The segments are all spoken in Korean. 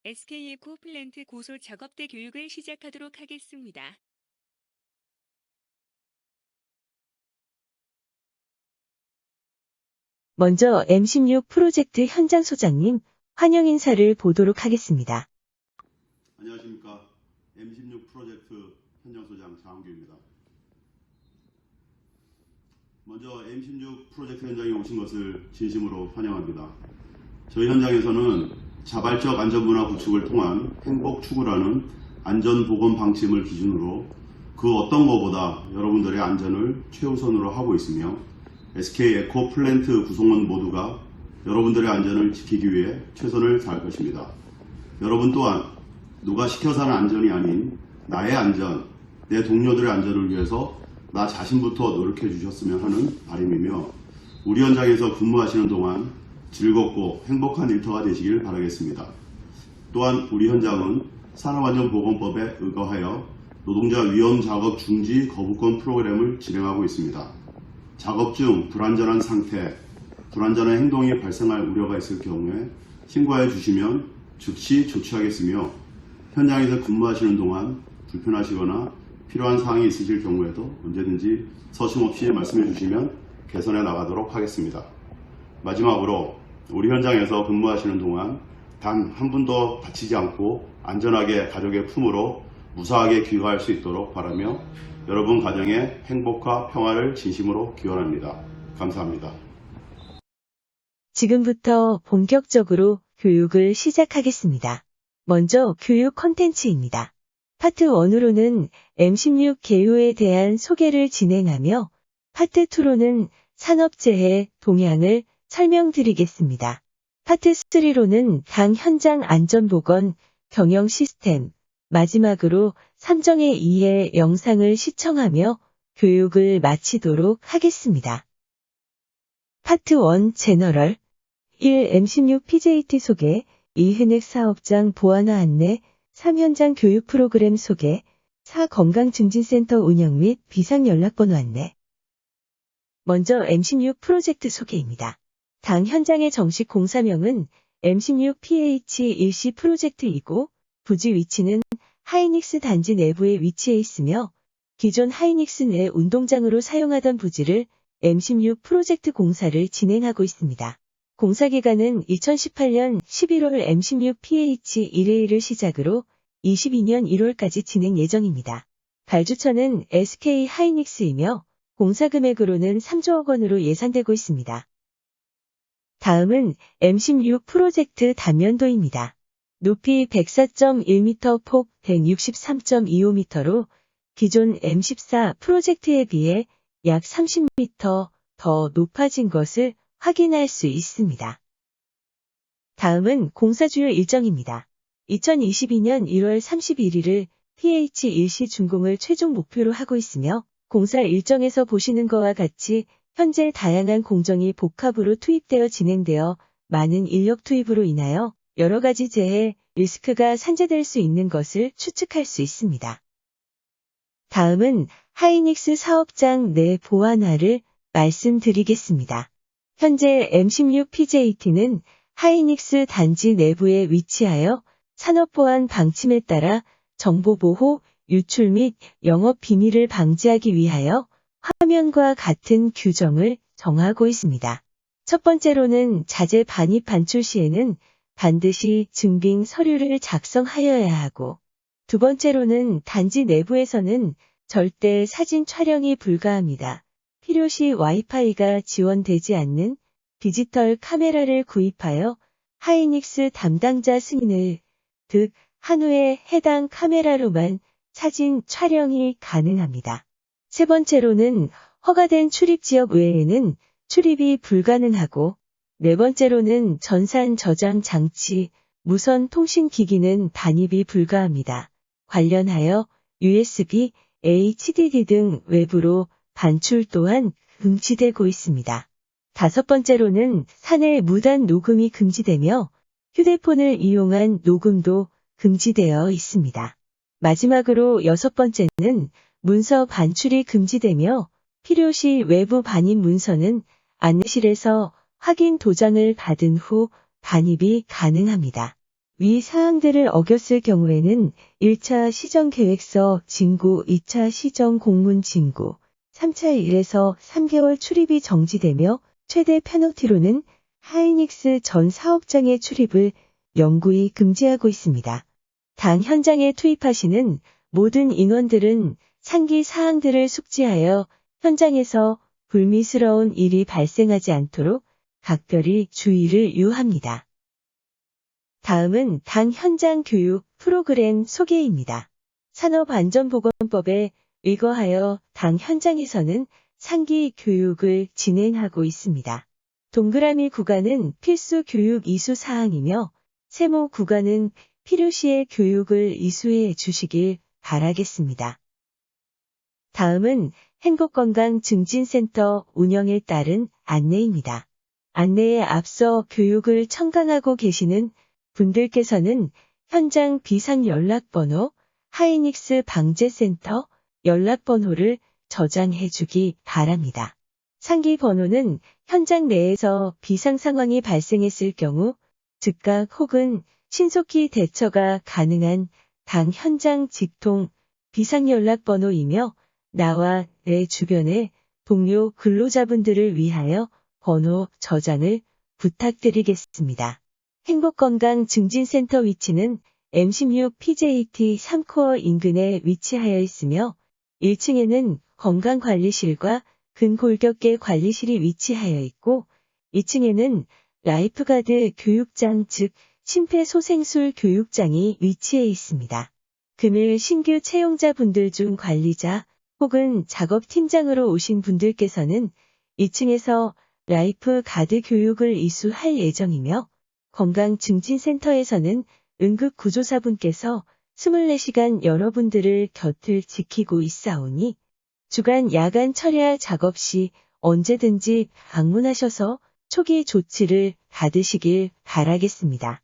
SK에코플랜트 고소 작업대 교육을 시작하도록 하겠습니다. 먼저 M16 프로젝트 현장 소장님 환영 인사를 보도록 하겠습니다. 안녕하십니까. M16 프로젝트 현장 소장 장원규입니다. 먼저 M16 프로젝트 현장에 오신 것을 진심으로 환영합니다. 저희 현장에서는 자발적 안전문화 구축을 통한 행복 추구라는 안전보건 방침을 기준으로 그 어떤 것보다 여러분들의 안전을 최우선으로 하고 있으며 SK에코플랜트 구성원 모두가 여러분들의 안전을 지키기 위해 최선을 다할 것입니다. 여러분 또한 누가 시켜서 하는 안전이 아닌 나의 안전, 내 동료들의 안전을 위해서 나 자신부터 노력해 주셨으면 하는 바람이며 우리 현장에서 근무하시는 동안 즐겁고 행복한 일터가 되시길 바라겠습니다. 또한 우리 현장은 산업안전보건법에 의거하여 노동자 위험 작업 중지 거부권 프로그램을 진행하고 있습니다. 작업 중 불안전한 상태, 불안전한 행동이 발생할 우려가 있을 경우에 신고해 주시면 즉시 조치하겠으며 현장에서 근무하시는 동안 불편하시거나 필요한 사항이 있으실 경우에도 언제든지 서슴없이 말씀해 주시면 개선해 나가도록 하겠습니다. 마지막으로 우리 현장에서 근무하시는 동안 단 한 분도 다치지 않고 안전하게 가족의 품으로 무사하게 귀가할 수 있도록 바라며 여러분 가정의 행복과 평화를 진심으로 기원합니다. 감사합니다. 지금부터 본격적으로 교육을 시작하겠습니다. 먼저 교육 콘텐츠입니다. 파트 1으로는 M16 개요에 대한 소개를 진행하며 파트 2로는 산업재해 동향을 설명드리겠습니다. 파트 3로는 당 현장 안전보건 경영 시스템, 마지막으로 3정의 2의 영상을 시청하며 교육을 마치도록 하겠습니다. 파트 1 제너럴 1. M16 PJT 소개 2. 현액 사업장 보완화 안내 3. 현장 교육 프로그램 소개 4. 건강증진센터 운영 및 비상연락번호 안내 먼저 M16 프로젝트 소개입니다. 당 현장의 정식 공사명은 M16 PH1C 프로젝트이고 부지 위치는 하이닉스 단지 내부에 위치해 있으며 기존 하이닉스 내 운동장으로 사용하던 부지를 M16 프로젝트 공사를 진행하고 있습니다. 공사 기간은 2018년 11월 M16 PH1A를 시작으로 22년 1월까지 진행 예정입니다. 발주처는 SK 하이닉스이며 공사 금액으로는 3조억 원으로 예상되고 있습니다. 다음은 M16 프로젝트 단면도입니다. 높이 104.1m, 폭 163.25m로 기존 M14 프로젝트에 비해 약 30m 더 높아진 것을 확인할 수 있습니다. 다음은 공사 주요 일정입니다. 2022년 1월 31일을 PH1C 준공을 최종 목표로 하고 있으며 공사 일정에서 보시는 것과 같이 현재 다양한 공정이 복합으로 투입되어 진행되어 많은 인력 투입으로 인하여 여러 가지 재해, 리스크가 산재될 수 있는 것을 추측할 수 있습니다. 다음은 하이닉스 사업장 내 보완화를 말씀드리겠습니다. 현재 M16 PJT는 하이닉스 단지 내부에 위치하여 산업보안 방침에 따라 정보보호, 유출 및 영업 비밀을 방지하기 위하여 화면과 같은 규정을 정하고 있습니다. 첫 번째로는 자재 반입 반출 시에는 반드시 증빙 서류를 작성하여야 하고 두 번째로는 단지 내부에서는 절대 사진 촬영이 불가합니다. 필요시 와이파이가 지원되지 않는 디지털 카메라를 구입하여 하이닉스 담당자 승인을 한 후에 해당 카메라로만 사진 촬영이 가능합니다. 세 번째로는 허가된 출입 지역 외에는 출입이 불가능하고 네 번째로는 전산 저장 장치, 무선 통신 기기는 반입이 불가합니다. 관련하여 USB, HDD 등 외부로 반출 또한 금지되고 있습니다. 다섯 번째로는 사내 무단 녹음이 금지되며 휴대폰을 이용한 녹음도 금지되어 있습니다. 마지막으로 여섯 번째는 문서 반출이 금지되며 필요시 외부 반입 문서는 안내실에서 확인 도장을 받은 후 반입이 가능합니다. 위 사항들을 어겼을 경우에는 1차 시정계획서 진구, 2차 시정 공문 진구, 3차 1에서 3개월 출입이 정지되며 최대 페널티로는 하이닉스 전 사업장의 출입을 영구히 금지하고 있습니다. 당 현장에 투입하시는 모든 인원들은 상기 사항들을 숙지하여 현장에서 불미스러운 일이 발생하지 않도록 각별히 주의를 유합니다. 다음은 당 현장 교육 프로그램 소개입니다. 산업안전보건법에 의거하여 당 현장에서는 상기 교육을 진행하고 있습니다. 동그라미 구간은 필수 교육 이수 사항이며 세모 구간은 필요시에 교육을 이수해 주시길 바라겠습니다. 다음은 행복건강증진센터 운영에 따른 안내입니다. 안내에 앞서 교육을 청강하고 계시는 분들께서는 현장 비상연락번호, 하이닉스 방재센터 연락번호를 저장해 주기 바랍니다. 상기 번호는 현장 내에서 비상 상황이 발생했을 경우 즉각 혹은 신속히 대처가 가능한 당 현장 직통 비상연락번호이며 나와 내 주변의 동료 근로자분들을 위하여 번호 저장을 부탁드리겠습니다. 행복건강증진센터 위치는 M16 PJT 3코어 인근에 위치하여 있으며 1층에는 건강관리실과 근골격계 관리실이 위치하여 있고 2층에는 라이프가드 교육장 즉 심폐소생술 교육장이 위치해 있습니다. 금일 신규 채용자분들 중 관리자 혹은 작업팀장으로 오신 분들께서는 2층에서 라이프가드 교육을 이수할 예정이며 건강증진센터에서는 응급구조사분께서 24시간 여러분들을 곁을 지키고 있사오니 주간 야간 철야 작업 시 언제든지 방문하셔서 초기 조치를 받으시길 바라겠습니다.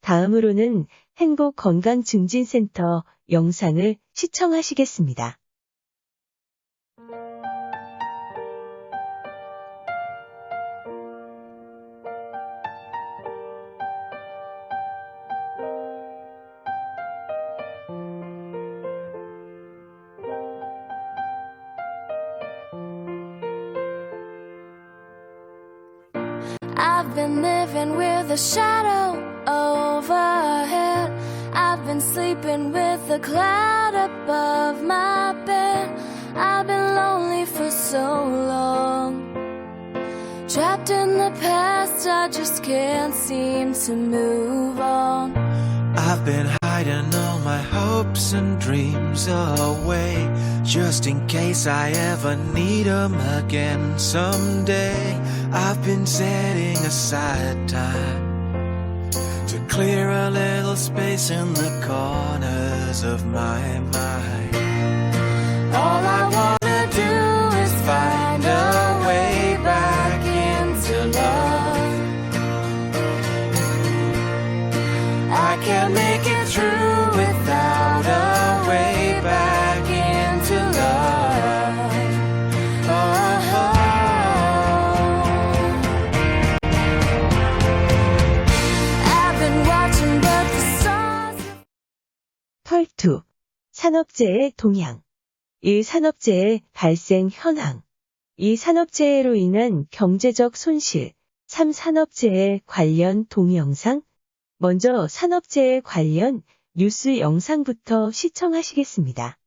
다음으로는 행복건강증진센터 영상을 시청하시겠습니다. I've been living with a shadow overhead. I've been sleeping with a cloud above my bed. I've been lonely for so long. Trapped in the past, I just can't seem to move on. I've been hiding all my hopes and dreams away, just in case I ever need 'em again someday. I've been setting aside time to clear a little space in the corners of my mind. All I wanna do is find a way back into love. I can't make it through without a way back into love. Oh. I've been watching but the stars. 펄2. 산업재해 동향. 1. 산업재해 발생 현황. 2. 산업재해로 인한 경제적 손실. 3. 산업재해 관련 동영상. 먼저 산업재해 관련 뉴스 영상부터 시청하시겠습니다.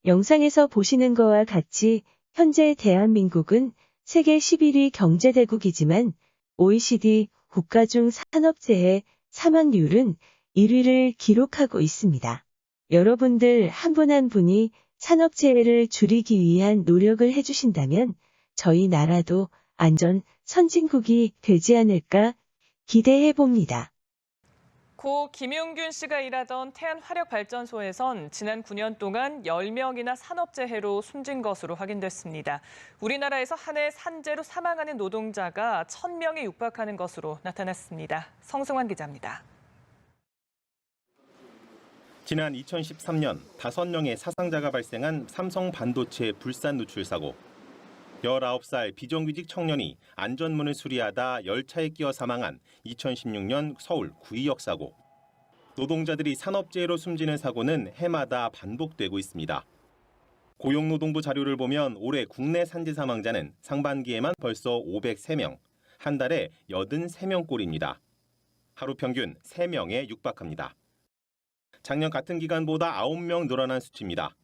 영상에서 보시는 것과 같이 현재 대한민국은 세계 11위 경제대국이지만 OECD 국가 중 산업재해 사망률은 1위를 기록하고 있습니다. 여러분들 한 분 한 분이 산업재해를 줄이기 위한 노력을 해주신다면 저희 나라도 안전 선진국이 되지 않을까 기대해 봅니다. 고 김용균 씨가 일하던 태안화력발전소에선 지난 9년 동안 10명이나 산업재해로 숨진 것으로 확인됐습니다. 우리나라에서 한 해 산재로 사망하는 노동자가 1,000명에 육박하는 것으로 나타났습니다. 성승환 기자입니다. 지난 2013년 5명의 사상자가 발생한 삼성 반도체 불산 누출 사고. 19살 비정규직 청년이 안전문을 수리하다 열차에 끼어 사망한 2016년 서울 구의역 사고. 노동자들이 산업재해로 숨지는 사고는 해마다 반복되고 있습니다. 고용노동부 자료를 보면 올해 국내 산재 사망자는 상반기에만 벌써 503명, 한 달에 83명꼴입니다. 하루 평균 3명에 육박합니다. 작년 같은 기간보다 9명 늘어난 수치입니다.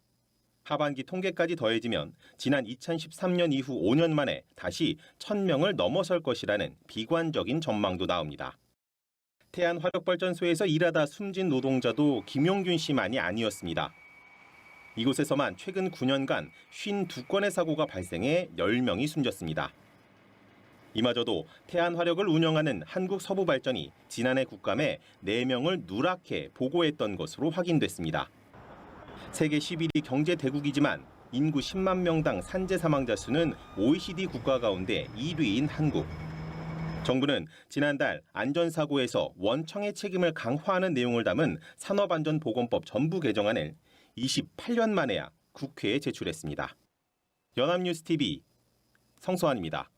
하반기 통계까지 더해지면 지난 2013년 이후 5년 만에 다시 1000명을 넘어설 것이라는 비관적인 전망도 나옵니다. 태안화력발전소에서 일하다 숨진 노동자도 김용균 씨만이 아니었습니다. 이곳에서만 최근 9년간 52건의 사고가 발생해 10명이 숨졌습니다. 이마저도 태안화력을 운영하는 한국서부발전이 지난해 국감에 4명을 누락해 보고했던 것으로 확인됐습니다. 세계 11위 경제 대국이지만 인구 10만 명당 산재 사망자 수는 OECD 국가 가운데 1위인 한국. 정부는 지난달 안전사고에서 원청의 책임을 강화하는 내용을 담은 산업안전보건법 전부 개정안을 28년 만에야 국회에 제출했습니다. 연합뉴스TV 성서환입니다.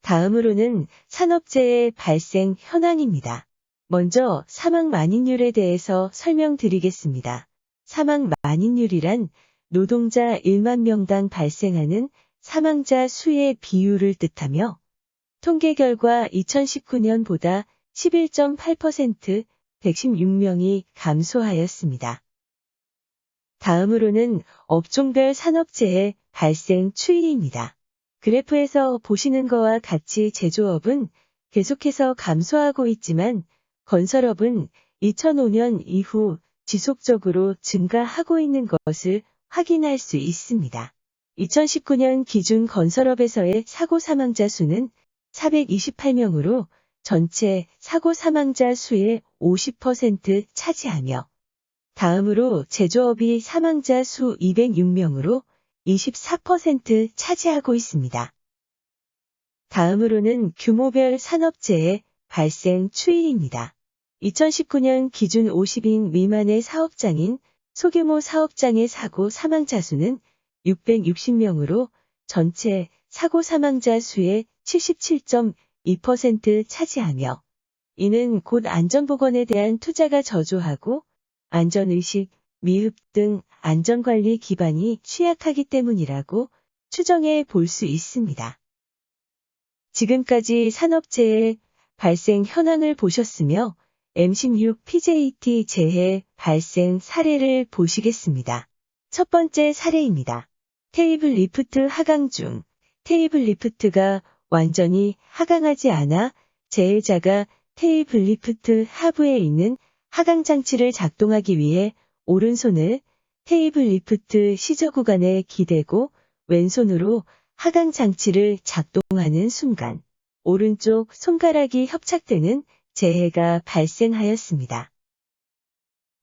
다음으로는 산업재해 발생 현황입니다. 먼저 사망 만인율에 대해서 설명드리겠습니다. 사망 만인율이란 노동자 1만 명당 발생하는 사망자 수의 비율을 뜻하며 통계 결과 2019년보다 11.8% 116명이 감소하였습니다. 다음으로는 업종별 산업재해 발생 추이입니다. 그래프에서 보시는 것과 같이 제조업은 계속해서 감소하고 있지만 건설업은 2005년 이후 지속적으로 증가하고 있는 것을 확인할 수 있습니다. 2019년 기준 건설업에서의 사고 사망자 수는 428명으로 전체 사고 사망자 수의 50% 차지하며 다음으로 제조업이 사망자 수 206명으로 24% 차지하고 있습니다. 다음으로는 규모별 산업재해 발생 추이입니다. 2019년 기준 50인 미만의 사업장인 소규모 사업장의 사고 사망자 수는 660명으로 전체 사고 사망자 수의 77.2% 차지하며 이는 곧 안전보건에 대한 투자가 저조하고 안전의식, 미흡 등 안전관리 기반이 취약하기 때문이라고 추정해 볼 수 있습니다. 지금까지 산업재해 발생 현황을 보셨으며 M16 PJT 재해 발생 사례를 보시겠습니다. 첫 번째 사례입니다. 테이블 리프트 하강 중 테이블 리프트가 완전히 하강하지 않아 재해자가 테이블 리프트 하부에 있는 하강 장치를 작동하기 위해 오른손을 테이블 리프트 시저 구간에 기대고 왼손으로 하강 장치를 작동하는 순간 오른쪽 손가락이 협착되는 재해가 발생하였습니다.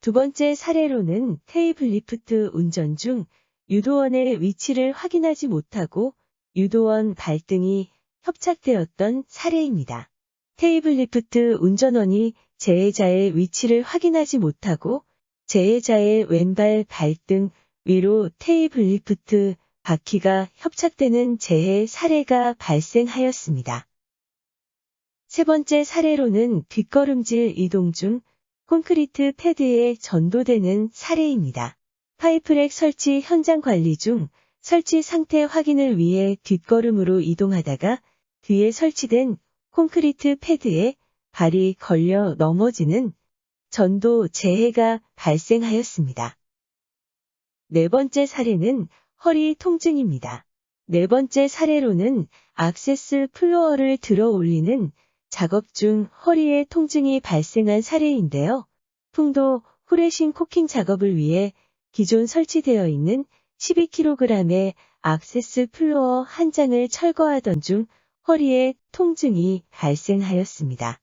두 번째 사례로는 테이블 리프트 운전 중 유도원의 위치를 확인하지 못하고 유도원 발등이 협착되었던 사례입니다. 테이블 리프트 운전원이 재해자의 위치를 확인하지 못하고 재해자의 왼발 발등 위로 테이블 리프트 바퀴가 협착되는 재해 사례가 발생하였습니다. 세 번째 사례로는 뒷걸음질 이동 중 콘크리트 패드에 전도되는 사례입니다. 파이프랙 설치 현장 관리 중 설치 상태 확인을 위해 뒷걸음으로 이동하다가 뒤에 설치된 콘크리트 패드에 발이 걸려 넘어지는 전도 재해가 발생하였습니다. 네 번째 사례는 허리 통증입니다. 네 번째 사례로는 악세스 플로어를 들어 올리는 작업 중 허리에 통증이 발생한 사례인데요. 풍도 후레싱 코킹 작업을 위해 기존 설치되어 있는 12kg의 악세스 플로어 한 장을 철거하던 중 허리에 통증이 발생하였습니다.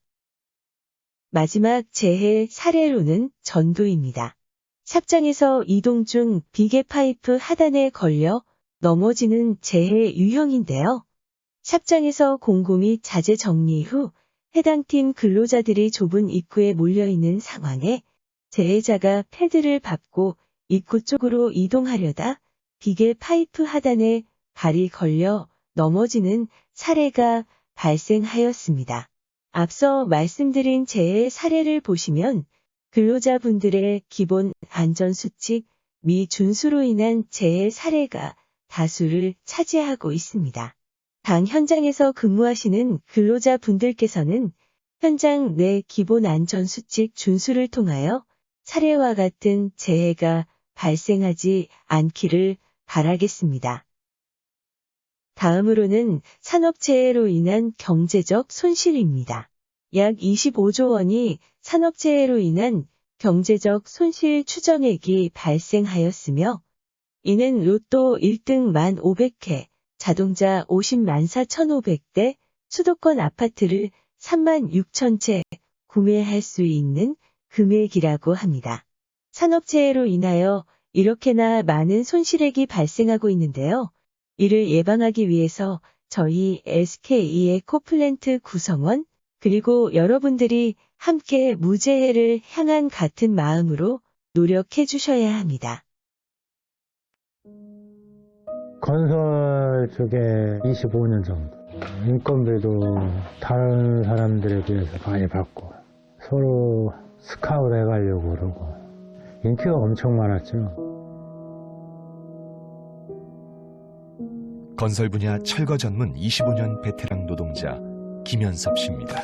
마지막 재해 사례로는 전도입니다. 샵장에서 이동 중 비계 파이프 하단에 걸려 넘어지는 재해 유형인데요. 샵장에서 공고 및 자재 정리 후 해당 팀 근로자들이 좁은 입구에 몰려있는 상황에 재해자가 패드를 밟고 입구 쪽으로 이동하려다 비계 파이프 하단에 발이 걸려 넘어지는 사례가 발생하였습니다. 앞서 말씀드린 재해 사례를 보시면 근로자분들의 기본 안전수칙 미준수로 인한 재해 사례가 다수를 차지하고 있습니다. 당 현장에서 근무하시는 근로자분들께서는 현장 내 기본 안전수칙 준수를 통하여 사례와 같은 재해가 발생하지 않기를 바라겠습니다. 다음으로는 산업재해로 인한 경제적 손실입니다. 약 25조 원이 산업재해로 인한 경제적 손실 추정액이 발생하였으며 이는 로또 1등 1,500회, 자동차 50만 4,500대, 수도권 아파트를 3만 6천 채 구매할 수 있는 금액이라고 합니다. 산업재해로 인하여 이렇게나 많은 손실액이 발생하고 있는데요. 이를 예방하기 위해서 저희 SK에코플랜트 구성원 그리고 여러분들이 함께 무재해를 향한 같은 마음으로 노력해 주셔야 합니다. 건설 쪽에 25년 정도. 인건비도 다른 사람들에 비해서 많이 받고 서로 스카웃 해가려고 그러고 인기가 엄청 많았죠. 건설 분야 철거 전문 25년 베테랑 노동자 김현섭 씨입니다.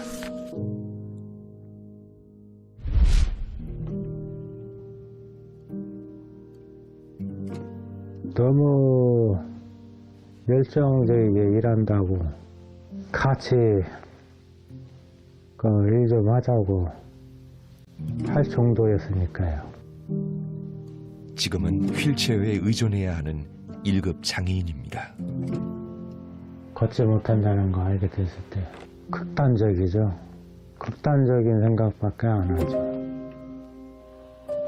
너무 열정적이게 일한다고 같이 일 좀 하자고 할 정도였으니까요. 지금은 휠체어에 의존해야 하는 1급 장애인입니다. 걷지 못한다는 거 알게 됐을 때 극단적이죠. 극단적인 생각밖에 안 하죠.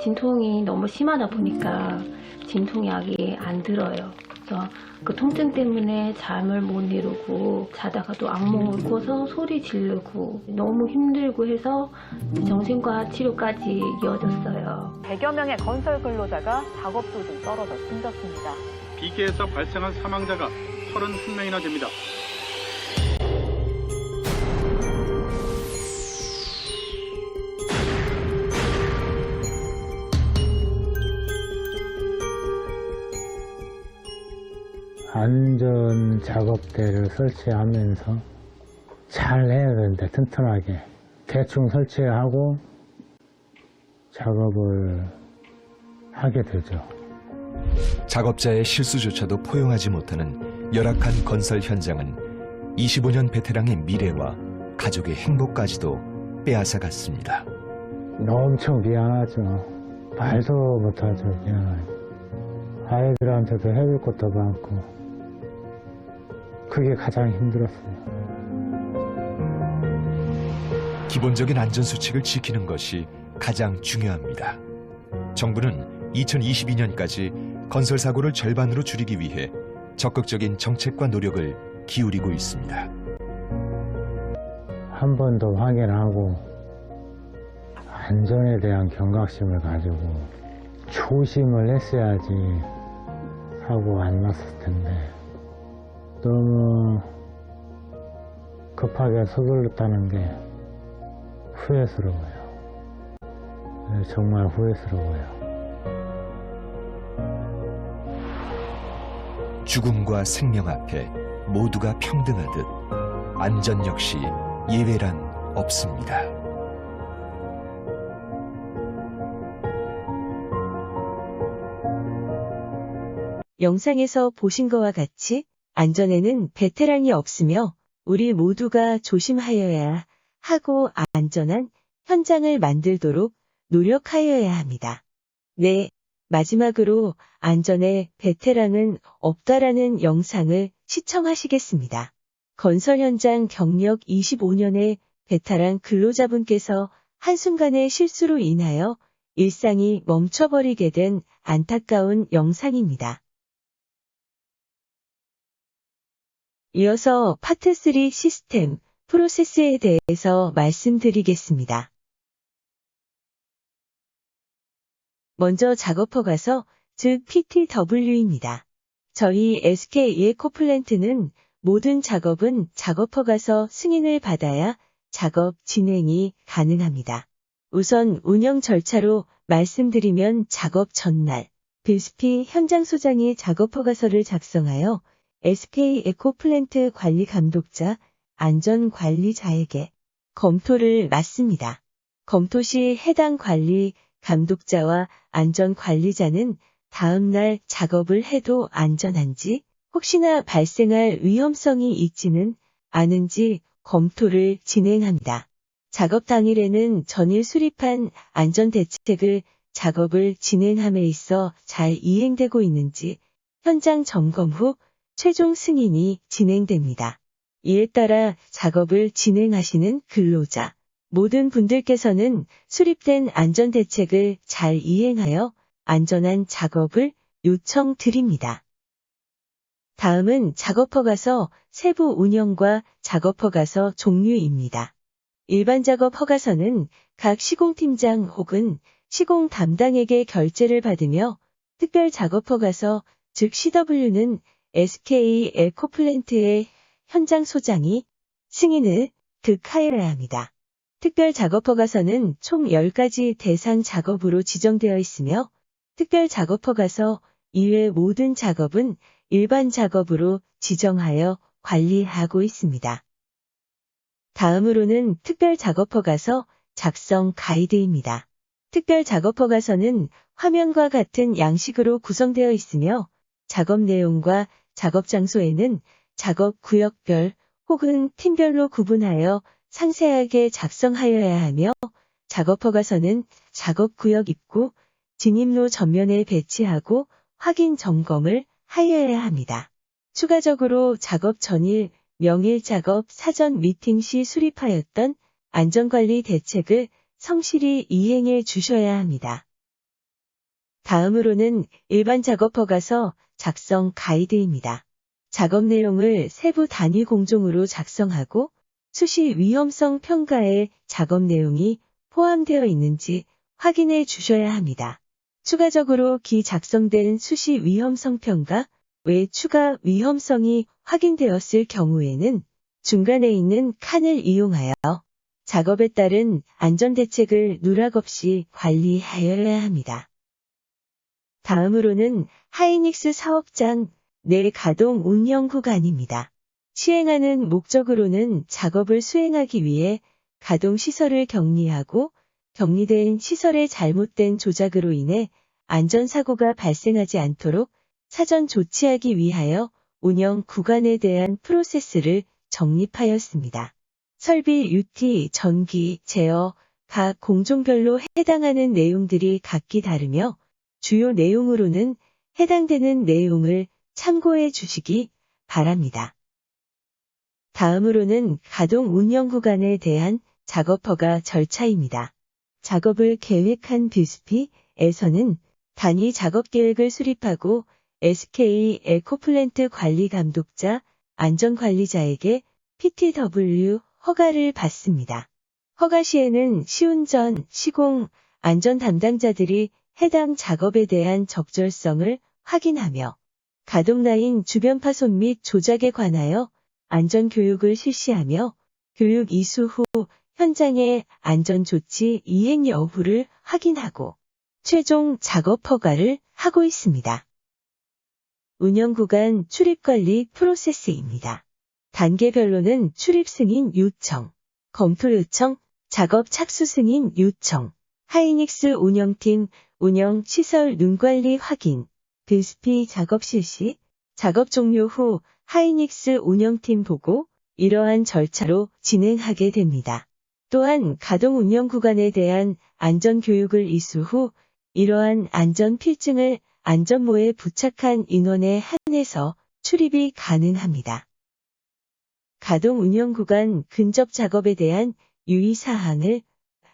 진통이 너무 심하다 보니까 진통약이 안 들어요. 그래서 그 통증 때문에 잠을 못 이루고 자다가 또 악몽을 꿔서 소리 지르고 너무 힘들고 해서 정신과 치료까지 이어졌어요. 100여 명의 건설 근로자가 작업 도중 떨어져 숨졌습니다. 비계에서 발생한 사망자가 31명이나 됩니다. 안전 작업대를 설치하면서 잘 해야 되는데 튼튼하게 대충 설치하고 작업을 하게 되죠. 작업자의 실수조차도 포용하지 못하는 열악한 건설 현장은 25년 베테랑의 미래와 가족의 행복까지도 빼앗아갔습니다. 엄청 미안하죠. 말도 못하죠. 미안하죠. 아이들한테도 해줄 것도 많고 그게 가장 힘들었어요. 기본적인 안전수칙을 지키는 것이 가장 중요합니다. 정부는 2022년까지 건설 사고를 절반으로 줄이기 위해 적극적인 정책과 노력을 기울이고 있습니다. 한 번 더 확인하고 안전에 대한 경각심을 가지고 조심을 했어야지 하고 안 났을 텐데 너무 급하게 서둘렀다는 게 후회스러워요. 정말 후회스러워요. 죽음과 생명 앞에 모두가 평등하듯 안전 역시 예외란 없습니다. 영상에서 보신 것과 같이 안전에는 베테랑이 없으며 우리 모두가 조심하여야 하고 안전한 현장을 만들도록 노력하여야 합니다. 네, 마지막으로 안전에 베테랑은 없다라는 영상을 시청하시겠습니다. 건설 현장 경력 25년의 베테랑 근로자분께서 한순간의 실수로 인하여 일상이 멈춰버리게 된 안타까운 영상입니다. 이어서 파트 3 시스템, 프로세스에 대해서 말씀드리겠습니다. 먼저 작업 허가서, 즉 PTW입니다. 저희 SK 에코플랜트는 모든 작업은 작업허가서 승인을 받아야 작업 진행이 가능합니다. 우선 운영 절차로 말씀드리면 작업 전날 BSP 현장 소장이 작업허가서를 작성하여 SK 에코플랜트 관리 감독자 안전관리자에게 검토를 맡습니다. 검토 시 해당 관리 감독자와 안전관리자는 다음날 작업을 해도 안전한지 혹시나 발생할 위험성이 있지는 않은지 검토를 진행합니다. 작업 당일에는 전일 수립한 안전대책을 작업을 진행함에 있어 잘 이행되고 있는지 현장 점검 후 최종 승인이 진행됩니다. 이에 따라 작업을 진행하시는 근로자 모든 분들께서는 수립된 안전대책을 잘 이행하여 안전한 작업을 요청드립니다. 다음은 작업허가서 세부 운영과 작업허가서 종류입니다. 일반 작업허가서는 각 시공팀장 혹은 시공 담당에게 결재를 받으며 특별 작업허가서 즉 CW는 SK 에코플랜트의 현장 소장이 승인을 극하여야 합니다. 특별 작업허가서는 총 10가지 대상 작업으로 지정되어 있으며 특별 작업허가서 이외 모든 작업은 일반 작업으로 지정하여 관리하고 있습니다. 다음으로는 특별 작업허가서 작성 가이드입니다. 특별 작업허가서는 화면과 같은 양식으로 구성되어 있으며 작업 내용과 작업 장소에는 작업 구역별 혹은 팀별로 구분하여 상세하게 작성하여야 하며 작업허가서는 작업구역 입구, 진입로 전면에 배치하고 확인 점검을 하여야 합니다. 추가적으로 작업 전일 명일 작업 사전 미팅 시 수립하였던 안전관리 대책을 성실히 이행해 주셔야 합니다. 다음으로는 일반 작업허가서 작성 가이드입니다. 작업 내용을 세부 단위 공종으로 작성하고 수시 위험성 평가에 작업 내용이 포함되어 있는지 확인해 주셔야 합니다. 추가적으로 기 작성된 수시 위험성 평가 외 추가 위험성이 확인되었을 경우에는 중간에 있는 칸을 이용하여 작업에 따른 안전대책을 누락 없이 관리하여야 합니다. 다음으로는 하이닉스 사업장 내 가동 운영 구간입니다. 시행하는 목적으로는 작업을 수행하기 위해 가동 시설을 격리하고 격리된 시설의 잘못된 조작으로 인해 안전사고가 발생하지 않도록 사전 조치하기 위하여 운영 구간에 대한 프로세스를 정립하였습니다. 설비, 유티, 전기, 제어, 각 공종별로 해당하는 내용들이 각기 다르며 주요 내용으로는 해당되는 내용을 참고해 주시기 바랍니다. 다음으로는 가동 운영 구간에 대한 작업허가 절차입니다. 작업을 계획한 BSP에서는 단위 작업 계획을 수립하고 SK 에코플랜트 관리 감독자 안전관리자에게 PTW 허가를 받습니다. 허가 시에는 시운전, 시공, 안전 담당자들이 해당 작업에 대한 적절성을 확인하며 가동 라인 주변 파손 및 조작에 관하여 안전교육을 실시하며 교육 이수 후 현장의 안전조치 이행 여부를 확인하고 최종 작업 허가를 하고 있습니다. 운영구간 출입관리 프로세스입니다. 단계별로는 출입승인 요청, 검토 요청, 작업 착수 승인 요청, 하이닉스 운영팀 운영 시설 눈관리 확인, BSP 작업 실시, 작업 종료 후 하이닉스 운영팀 보고 이러한 절차로 진행하게 됩니다. 또한 가동 운영 구간에 대한 안전교육을 이수 후 이러한 안전 필증을 안전모에 부착한 인원에 한해서 출입이 가능합니다. 가동 운영 구간 근접 작업에 대한 유의사항을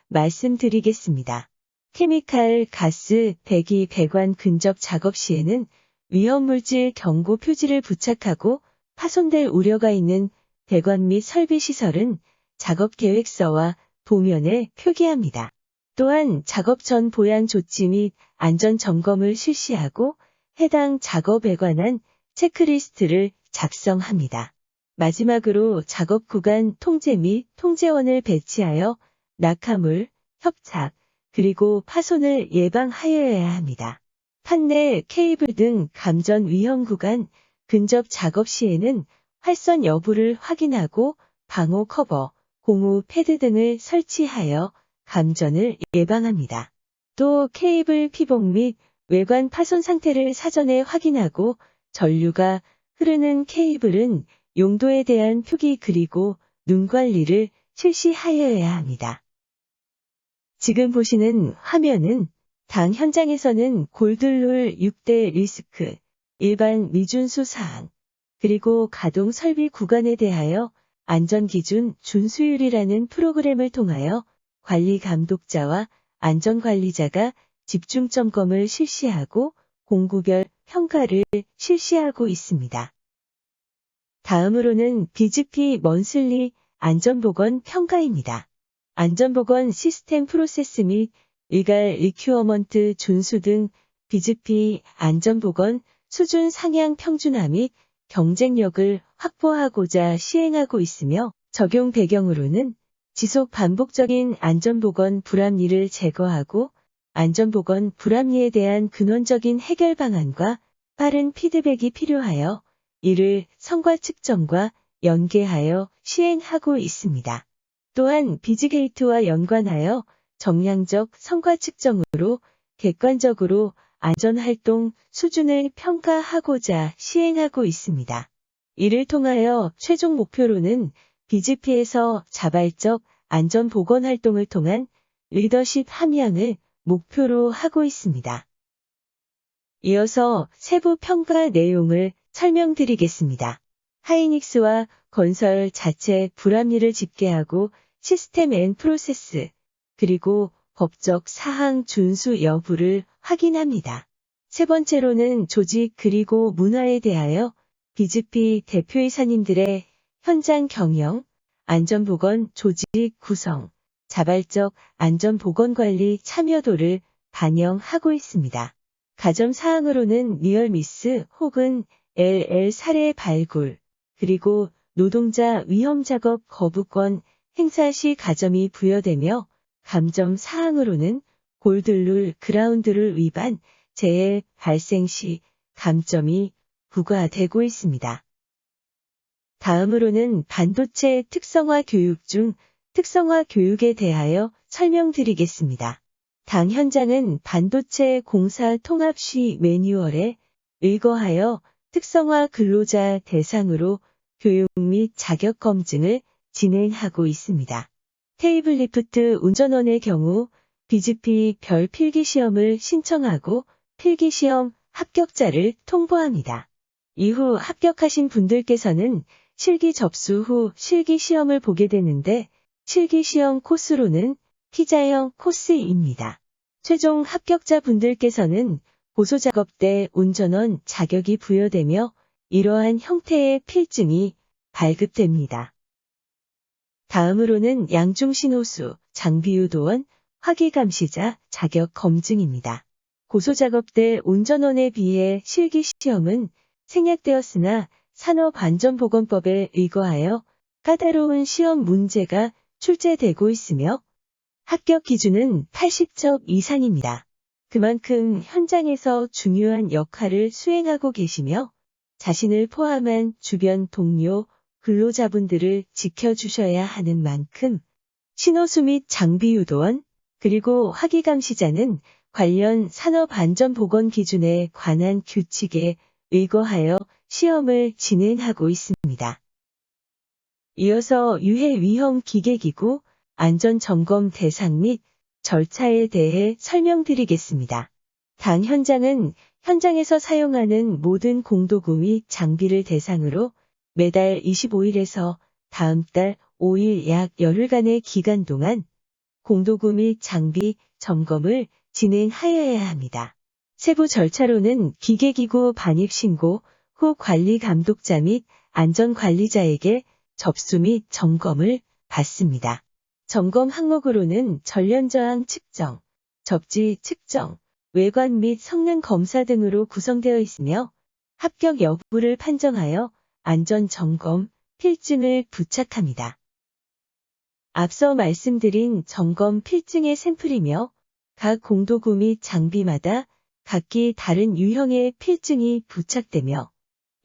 말씀드리겠습니다. 케미칼, 가스, 배기, 배관 근접 작업 시에는 위험물질 경고 표지를 부착하고 파손될 우려가 있는 배관 및 설비 시설은 작업 계획서와 도면에 표기합니다. 또한 작업 전 보양 조치 및 안전 점검을 실시하고 해당 작업에 관한 체크리스트를 작성합니다. 마지막으로 작업 구간 통제 및 통제원을 배치하여 낙하물, 협착, 그리고 파손을 예방하여야 합니다. 판내, 케이블 등 감전 위험 구간 근접 작업 시에는 활선 여부를 확인하고 방호 커버, 고무 패드 등을 설치하여 감전을 예방합니다. 또 케이블 피복 및 외관 파손 상태를 사전에 확인하고 전류가 흐르는 케이블은 용도에 대한 표기 그리고 눈 관리를 실시하여야 합니다. 지금 보시는 화면은 당 현장에서는 골드룰 6대 리스크, 일반 미준수 사항, 그리고 가동 설비 구간에 대하여 안전기준 준수율이라는 프로그램을 통하여 관리 감독자와 안전관리자가 집중 점검을 실시하고 공구별 평가를 실시하고 있습니다. 다음으로는 BGP 먼슬리 안전보건 평가입니다. 안전보건 시스템 프로세스 및 일괄 리큐어먼트 준수 등 BGP 안전보건 수준 상향 평준화 및 경쟁력을 확보하고자 시행하고 있으며 적용 배경으로는 지속 반복적인 안전보건 불합리를 제거하고 안전보건 불합리에 대한 근원적인 해결 방안과 빠른 피드백이 필요하여 이를 성과 측정과 연계하여 시행하고 있습니다. 또한 비즈게이트와 연관하여 정량적 성과 측정으로 객관적으로 안전활동 수준을 평가하고자 시행하고 있습니다. 이를 통하여 최종 목표로는 BGP에서 자발적 안전보건활동을 통한 리더십 함양을 목표로 하고 있습니다. 이어서 세부 평가 내용을 설명드리겠습니다. 하이닉스와 건설 자체 불합리를 집계하고 시스템 앤 프로세스, 그리고 법적 사항 준수 여부를 확인합니다. 세 번째로는 조직 그리고 문화에 대하여 BGP 대표이사님들의 현장 경영, 안전보건 조직 구성, 자발적 안전보건관리 참여도를 반영하고 있습니다. 가점사항으로는 니얼미스 혹은 LL 사례 발굴, 그리고 노동자 위험작업 거부권 행사 시 가점이 부여되며 감점 사항으로는 골드룰 그라운드룰 위반, 재해 발생 시 감점이 부과되고 있습니다. 다음으로는 반도체 특성화 교육 중 특성화 교육에 대하여 설명드리겠습니다. 당 현장은 반도체 공사 통합 시 매뉴얼에 의거하여 특성화 근로자 대상으로 교육 및 자격 검증을 진행하고 있습니다. 테이블리프트 운전원의 경우 BGP 별 필기시험을 신청하고 필기시험 합격자를 통보합니다. 이후 합격하신 분들께서는 실기 접수 후 실기시험을 보게 되는데 실기시험 코스로는 피자형 코스입니다. 최종 합격자 분들께서는 고소작업대 운전원 자격이 부여되며 이러한 형태의 필증이 발급됩니다. 다음으로는 양중신호수, 장비유도원, 화기감시자 자격 검증입니다. 고소작업대 운전원에 비해 실기시험은 생략되었으나 산업안전보건법에 의거하여 까다로운 시험 문제가 출제되고 있으며 합격 기준은 80점 이상입니다. 그만큼 현장에서 중요한 역할을 수행하고 계시며 자신을 포함한 주변 동료, 근로자분들을 지켜주셔야 하는 만큼 신호수 및 장비유도원, 그리고 화기감시자는 관련 산업안전보건 기준에 관한 규칙에 의거하여 시험을 진행하고 있습니다. 이어서 유해위험 기계기구 안전점검 대상 및 절차에 대해 설명드리겠습니다. 당 현장은 현장에서 사용하는 모든 공도구 및 장비를 대상으로 매달 25일에서 다음 달 5일 약 열흘간의 기간 동안 공도구 및 장비 점검을 진행하여야 합니다. 세부 절차로는 기계기구 반입신고 후 관리감독자 및 안전관리자에게 접수 및 점검을 받습니다. 점검 항목으로는 전련저항 측정, 접지 측정, 외관 및 성능 검사 등으로 구성되어 있으며 합격 여부를 판정하여 안전점검 필증을 부착합니다. 앞서 말씀드린 점검 필증의 샘플이며 각 공도구 및 장비마다 각기 다른 유형의 필증이 부착되며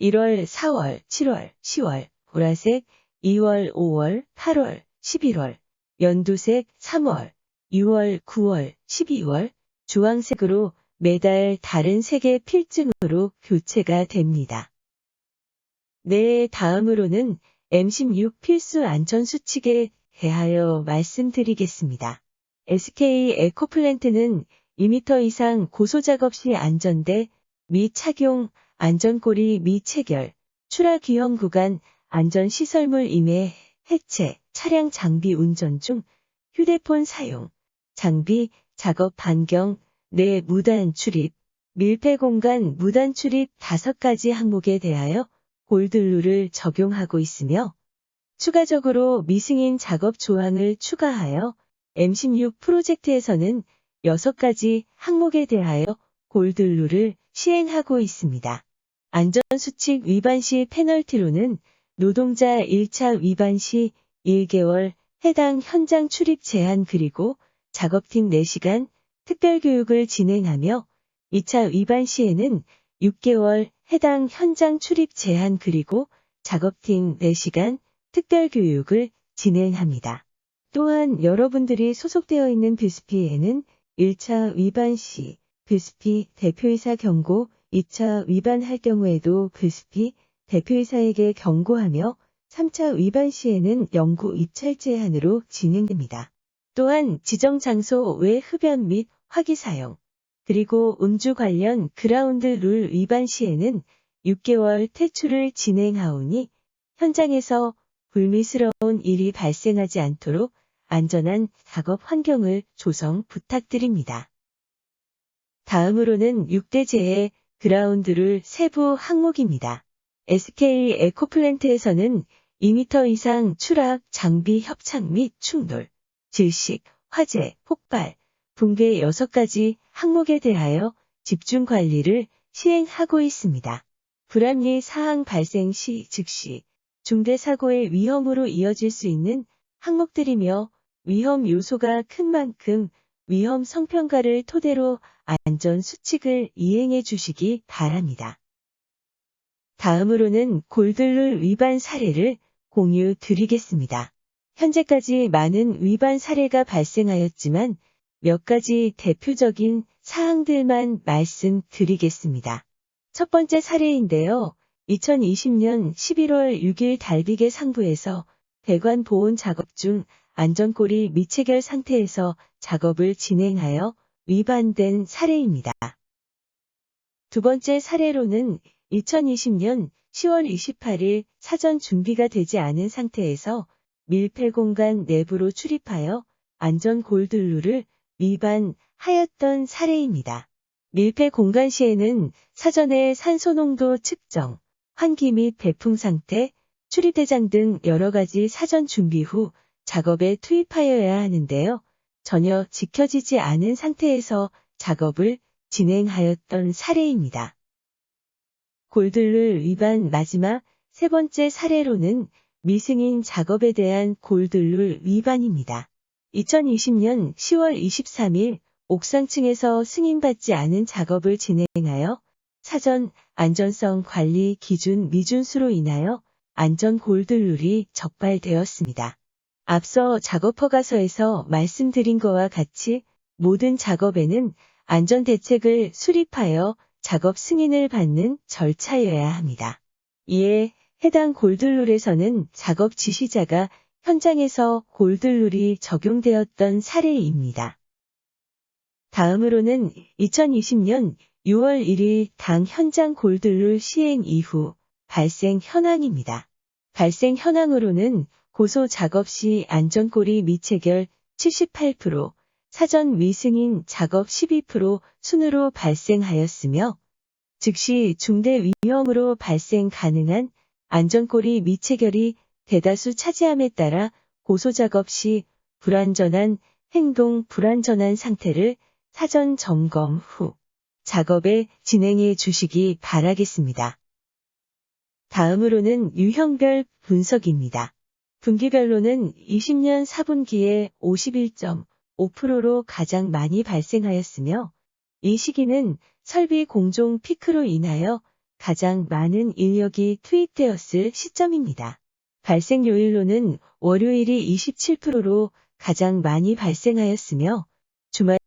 1월, 4월, 7월, 10월, 보라색, 2월, 5월, 8월, 11월, 연두색, 3월, 6월, 9월, 12월, 주황색으로 매달 다른 색의 필증으로 교체가 됩니다. 네, 다음으로는 M16 필수 안전수칙에 대하여 말씀드리겠습니다. SK 에코플랜트는 2m 이상 고소작업 시 안전대 및 착용, 안전고리 및 체결, 추락 위험 구간, 안전시설물 임해, 해체, 차량 장비 운전 중 휴대폰 사용, 장비, 작업 반경, 내 무단 출입, 밀폐 공간 무단 출입 5가지 항목에 대하여 골드룰을 적용하고 있으며 추가적으로 미승인 작업 조항을 추가하여 M16 프로젝트에서는 6가지 항목에 대하여 골드룰을 시행하고 있습니다. 안전수칙 위반 시 페널티로는 노동자 1차 위반 시 1개월 해당 현장 출입 제한 그리고 작업팀 4시간 특별교육을 진행하며 2차 위반 시에는 6개월 해당 현장 출입 제한 그리고 작업팀 4시간 특별교육을 진행합니다. 또한 여러분들이 소속되어 있는 BSP에는 1차 위반 시 BSP 대표이사 경고, 2차 위반할 경우에도 BSP 대표이사에게 경고하며 3차 위반 시에는 영구 입찰 제한으로 진행됩니다. 또한 지정 장소 외 흡연 및 화기 사용, 그리고 음주 관련 그라운드 룰 위반 시에는 6개월 퇴출을 진행하오니 현장에서 불미스러운 일이 발생하지 않도록 안전한 작업 환경을 조성 부탁드립니다. 다음으로는 6대 재해 그라운드 룰 세부 항목입니다. SK 에코플랜트에서는 2m 이상 추락, 장비 협착 및 충돌, 질식, 화재, 폭발, 붕괴 6가지 항목에 대하여 집중 관리를 시행하고 있습니다. 불합리 사항 발생 시 즉시 중대 사고의 위험으로 이어질 수 있는 항목들이며 위험 요소가 큰 만큼 위험 성평가를 토대로 안전 수칙을 이행해 주시기 바랍니다. 다음으로는 골드룰 위반 사례를 공유 드리겠습니다. 현재까지 많은 위반 사례가 발생하였지만 몇 가지 대표적인 사항들만 말씀드리겠습니다. 첫 번째 사례인데요. 2020년 11월 6일 달비계 상부에서 배관 보온 작업 중 안전고리 미체결 상태에서 작업을 진행하여 위반된 사례입니다. 두 번째 사례로는 2020년 10월 28일 사전 준비가 되지 않은 상태에서 밀폐 공간 내부로 출입하여 안전 골드룰을 위반하였던 사례입니다. 밀폐 공간 시에는 사전에 산소 농도 측정, 환기 및 배풍 상태, 출입 대장 등 여러 가지 사전 준비 후 작업에 투입하여야 하는데요. 전혀 지켜지지 않은 상태에서 작업을 진행하였던 사례입니다. 골드룰 위반 마지막 세 번째 사례로는 미승인 작업에 대한 골드룰 위반입니다. 2020년 10월 23일 옥상층에서 승인받지 않은 작업을 진행하여 사전 안전성 관리 기준 미준수로 인하여 안전 골드룰이 적발되었습니다. 앞서 작업 허가서에서 말씀드린 것과 같이 모든 작업에는 안전 대책을 수립하여 작업 승인을 받는 절차여야 합니다. 이에 해당 골드룰에서는 작업 지시자가 현장에서 골드룰이 적용되었던 사례입니다. 다음으로는 2020년 6월 1일 당 현장 골드룰 시행 이후 발생 현황입니다. 발생 현황으로는 고소 작업 시 안전고리 미체결 78%, 사전 미승인 작업 12% 순으로 발생하였으며 즉시 중대 위험으로 발생 가능한 안전고리 미체결이 대다수 차지함에 따라 고소 작업 시 불안전한 행동, 불안전한 상태를 사전 점검 후 작업에 진행해 주시기 바라겠습니다. 다음으로는 유형별 분석입니다. 분기별로는 20년 4분기에 51.5%로 가장 많이 발생하였으며 이 시기는 설비 공종 피크로 인하여 가장 많은 인력이 투입되었을 시점입니다. 발생 요일로는 월요일이 27%로 가장 많이 발생하였으며 주말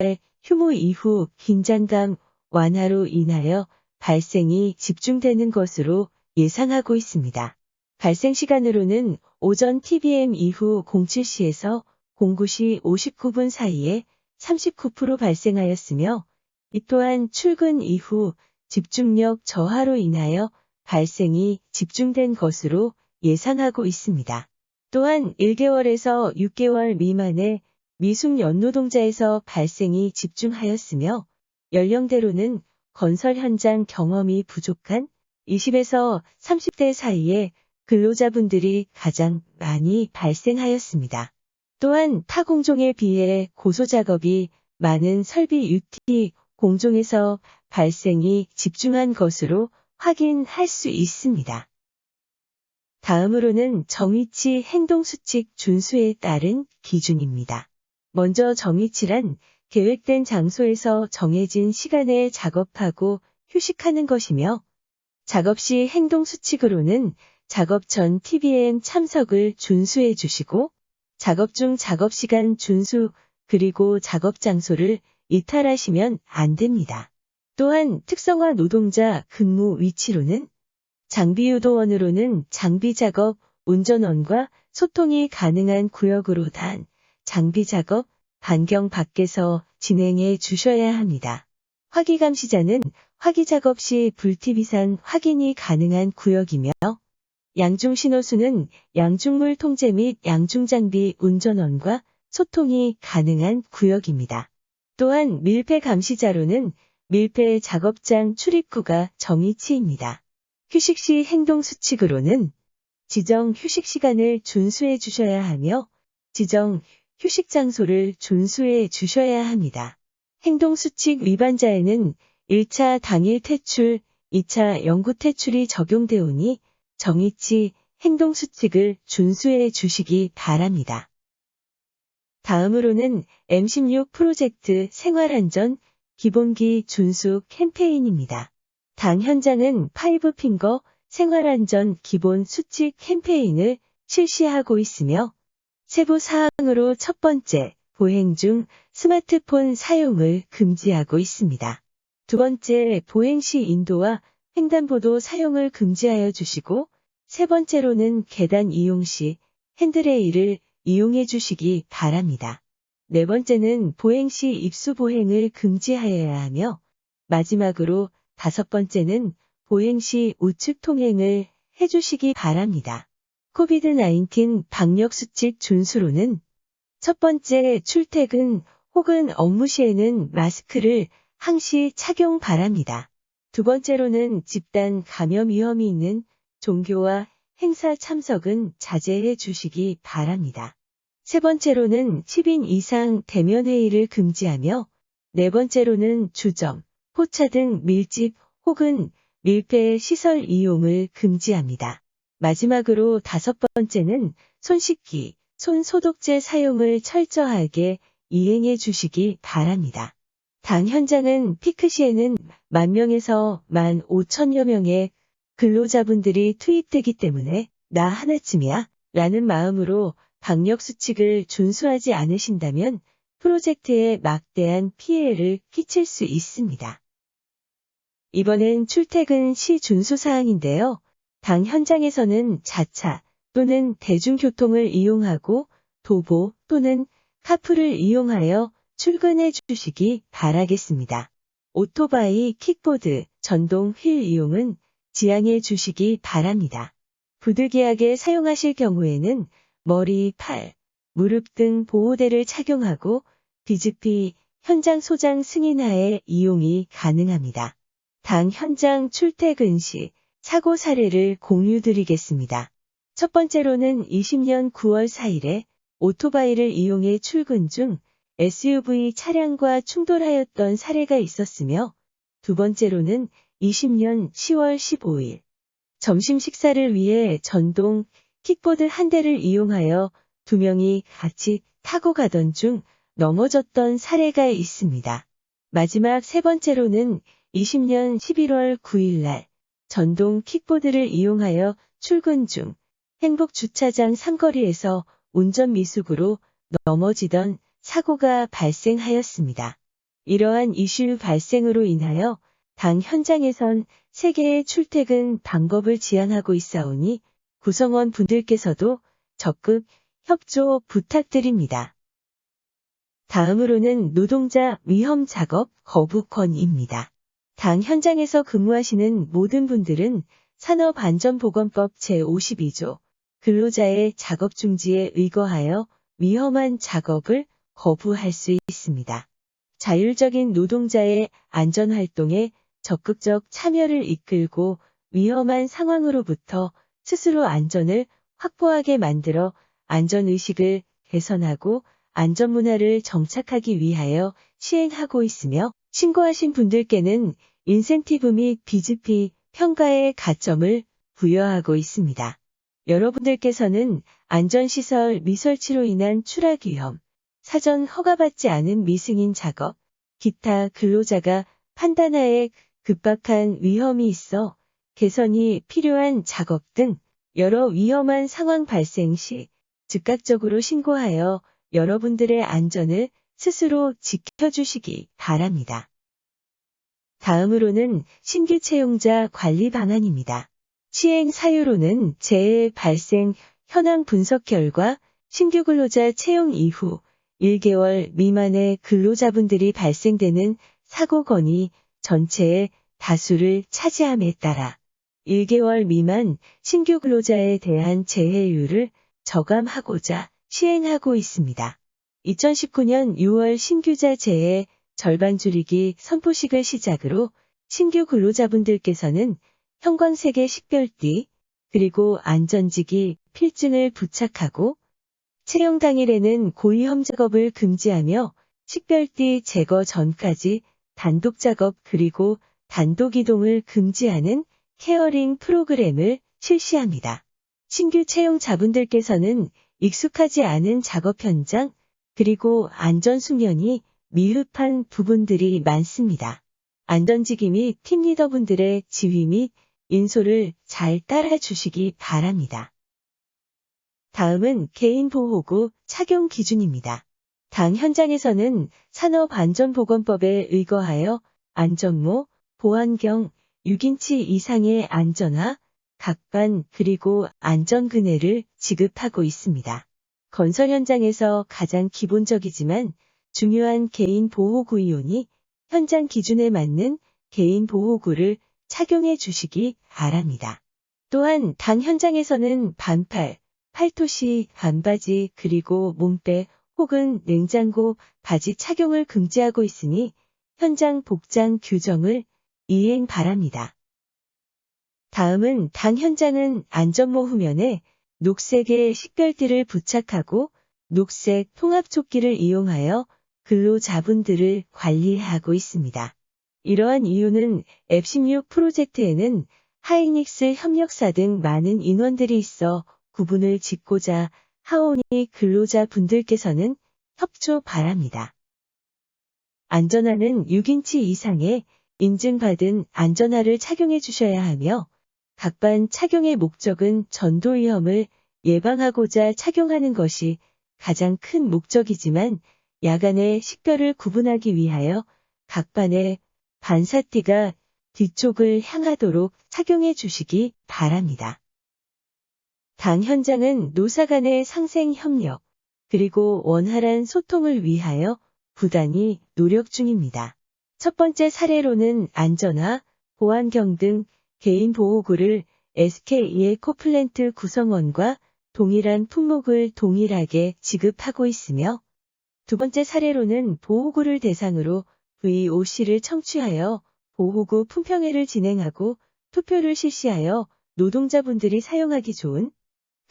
휴무 이후 긴장감 완화로 인하여 발생이 집중되는 것으로 예상하고 있습니다. 발생 시간으로는 오전 TBM 이후 07시에서 09시 59분 사이에 39% 발생하였으며 이 또한 출근 이후 집중력 저하로 인하여 발생이 집중된 것으로 예상하고 있습니다. 또한 1개월에서 6개월 미만의 미숙 연노동자에서 발생이 집중하였으며 연령대로는 건설 현장 경험이 부족한 20에서 30대 사이의 근로자분들이 가장 많이 발생하였습니다. 또한 타 공종에 비해 고소작업이 많은 설비 UT 공종에서 발생이 집중한 것으로 확인할 수 있습니다. 다음으로는 정위치 행동수칙 준수에 따른 기준입니다. 먼저 정위치란 계획된 장소에서 정해진 시간에 작업하고 휴식하는 것이며 작업 시 행동수칙으로는 작업 전 TBM 참석을 준수해 주시고 작업 중 작업시간 준수 그리고 작업 장소를 이탈하시면 안 됩니다. 또한 특성화 노동자 근무 위치로는 장비유도원으로는 장비작업 운전원과 소통이 가능한 구역으로 단 장비작업 반경 밖에서 진행해 주셔야 합니다. 화기감시자는 화기작업 시 불팁 이상 확인이 가능한 구역이며 양중신호수는 양중물 통제 및 양중장비 운전원과 소통이 가능한 구역입니다. 또한 밀폐감시자로는 밀폐 작업장 출입구가 정위치입니다. 휴식 시 행동수칙으로는 지정 휴식 시간을 준수해 주셔야 하며 지정 휴식 장소를 준수해 주셔야 합니다. 행동수칙 위반자에는 1차 당일 퇴출, 2차 영구 퇴출이 적용되오니 정위치 행동수칙을 준수해 주시기 바랍니다. 다음으로는 M16 프로젝트 생활안전 기본기 준수 캠페인입니다. 당 현장은 5핑거 생활안전 기본 수칙 캠페인을 실시하고 있으며 세부 사항으로 첫 번째, 보행 중 스마트폰 사용을 금지하고 있습니다. 두 번째, 보행 시 인도와 횡단보도 사용을 금지하여 주시고 세 번째로는 계단 이용 시 핸드레일을 이용해 주시기 바랍니다. 네 번째는 보행 시 입수 보행을 금지하여야 하며 마지막으로 다섯 번째는 보행 시 우측 통행을 해주시기 바랍니다. 코비드-19 방역수칙 준수로는 첫 번째 출퇴근 혹은 업무 시에는 마스크를 항시 착용 바랍니다. 두 번째로는 집단 감염 위험이 있는 종교와 행사 참석은 자제해 주시기 바랍니다. 세 번째로는 10인 이상 대면 회의를 금지하며 네 번째로는 주점, 포차 등 밀집 혹은 밀폐 시설 이용을 금지합니다. 마지막으로 다섯 번째는 손 씻기, 손 소독제 사용을 철저하게 이행해 주시기 바랍니다. 당 현장은 피크 시에는 10,000명에서 15,000여 명의 근로자분들이 투입되기 때문에 나 하나쯤이야 라는 마음으로 방역수칙을 준수하지 않으신다면 프로젝트에 막대한 피해를 끼칠 수 있습니다. 이번엔 출퇴근 시 준수사항인데요. 당 현장에서는 자차 또는 대중교통을 이용하고 도보 또는 카풀을 이용하여 출근해 주시기 바라겠습니다. 오토바이, 킥보드, 전동 휠 이용은 지양해 주시기 바랍니다. 부득이하게 사용하실 경우에는 머리, 팔, 무릎 등 보호대를 착용하고 BGP 현장 소장 승인하에 이용이 가능합니다. 당 현장 출퇴근 시 사고 사례를 공유드리겠습니다. 첫 번째로는 20년 9월 4일에 오토바이를 이용해 출근 중 SUV 차량과 충돌하였던 사례가 있었으며 두 번째로는 20년 10월 15일 점심 식사를 위해 전동 킥보드 한 대를 이용하여 2명이 같이 타고 가던 중 넘어졌던 사례가 있습니다. 마지막 세 번째로는 20년 11월 9일 날 전동 킥보드를 이용하여 출근 중 행복주차장 삼거리에서 운전 미숙으로 넘어지던 사고가 발생하였습니다. 이러한 이슈 발생으로 인하여 당 현장에선 3개의 출퇴근 방법을 지향하고 있사오니 구성원 분들께서도 적극 협조 부탁드립니다. 다음으로는 노동자 위험 작업 거부권입니다. 당 현장에서 근무하시는 모든 분들은 산업안전보건법 제52조 근로자의 작업 중지에 의거하여 위험한 작업을 거부할 수 있습니다. 자율적인 노동자의 안전활동에 적극적 참여를 이끌고 위험한 상황으로부터 스스로 안전을 확보하게 만들어 안전의식을 개선하고 안전문화를 정착하기 위하여 시행하고 있으며 신고하신 분들께는 인센티브 및 비즈피 평가의 가점을 부여하고 있습니다. 여러분들께서는 안전시설 미설치로 인한 추락 위험, 사전 허가받지 않은 미승인 작업, 기타 근로자가 판단하에 급박한 위험이 있어 개선이 필요한 작업 등 여러 위험한 상황 발생 시 즉각적으로 신고하여 여러분들의 안전을 스스로 지켜주시기 바랍니다. 다음으로는 신규 채용자 관리 방안입니다. 시행 사유로는 재해 발생 현황 분석 결과 신규 근로자 채용 이후 1개월 미만의 근로자분들이 발생되는 사고 건이 전체의 다수를 차지함에 따라 1개월 미만 신규 근로자에 대한 재해율을 저감하고자 시행하고 있습니다. 2019년 6월 신규자 재해 절반 줄이기 선포식을 시작으로 신규 근로자분들께서는 형광색의 식별띠 그리고 안전지기 필증을 부착하고 채용 당일에는 고위험 작업을 금지하며 식별띠 제거 전까지 단독 작업 그리고 단독 이동을 금지하는 케어링 프로그램을 실시합니다. 신규 채용자분들께서는 익숙하지 않은 작업 현장 그리고 안전 숙련이 미흡한 부분들이 많습니다. 안전지기 및 팀리더분들의 지휘 및 인솔을 잘 따라주시기 바랍니다. 다음은 개인보호구 착용 기준입니다. 당 현장에서는 산업안전보건법에 의거하여 안전모, 보안경, 6인치 이상의 안전화, 각반 그리고 안전그네를 지급하고 있습니다. 건설 현장에서 가장 기본적이지만 중요한 개인보호구이오니 현장 기준에 맞는 개인보호구를 착용해 주시기 바랍니다. 또한 당 현장에서는 반팔, 팔토시, 반바지 그리고 몸빼 혹은 냉장고 바지 착용을 금지하고 있으니 현장 복장 규정을 이행 바랍니다. 다음은 당 현장은 안전모 후면에 녹색의 식별띠를 부착하고 녹색 통합조끼를 이용하여 근로자분들을 관리하고 있습니다. 이러한 이유는 F16 프로젝트에는 하이닉스 협력사 등 많은 인원들이 있어 구분을 짓고자 하오니 근로자분들께서는 협조 바랍니다. 안전화는 6인치 이상의 인증받은 안전화를 착용해 주셔야 하며 각반 착용의 목적은 전도 위험을 예방하고자 착용하는 것이 가장 큰 목적이지만 야간에 식별을 구분하기 위하여 각반의 반사띠가 뒤쪽을 향하도록 착용해 주시기 바랍니다. 당 현장은 노사 간의 상생 협력 그리고 원활한 소통을 위하여 부단히 노력 중입니다. 첫 번째 사례로는 안전화, 보안경 등 개인보호구를 SK의 코플랜트 구성원과 동일한 품목을 동일하게 지급하고 있으며 두 번째 사례로는 보호구를 대상으로 VOC를 청취하여 보호구 품평회를 진행하고 투표를 실시하여 노동자분들이 사용하기 좋은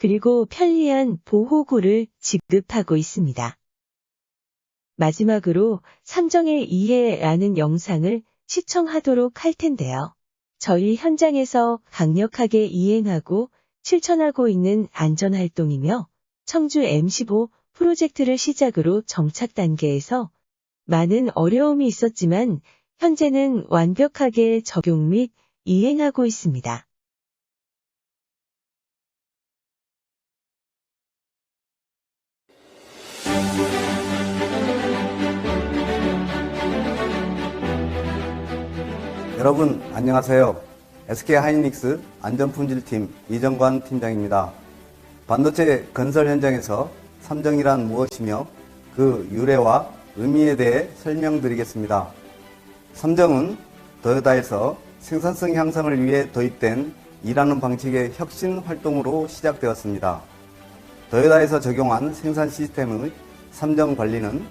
그리고 편리한 보호구를 지급하고 있습니다. 마지막으로 삼정의 이해라는 영상을 시청하도록 할 텐데요. 저희 현장에서 강력하게 이행하고 실천하고 있는 안전활동이며 청주 M15 프로젝트를 시작으로 정착 단계에서 많은 어려움이 있었지만 현재는 완벽하게 적용 및 이행하고 있습니다. 여러분 안녕하세요. SK하이닉스 안전품질팀 이정관 팀장입니다. 반도체 건설 현장에서 삼정이란 무엇이며 그 유래와 의미에 대해 설명드리겠습니다. 삼정은 도요타에서 생산성 향상을 위해 도입된 일하는 방식의 혁신 활동으로 시작되었습니다. 도요타에서 적용한 생산 시스템의 삼정 관리는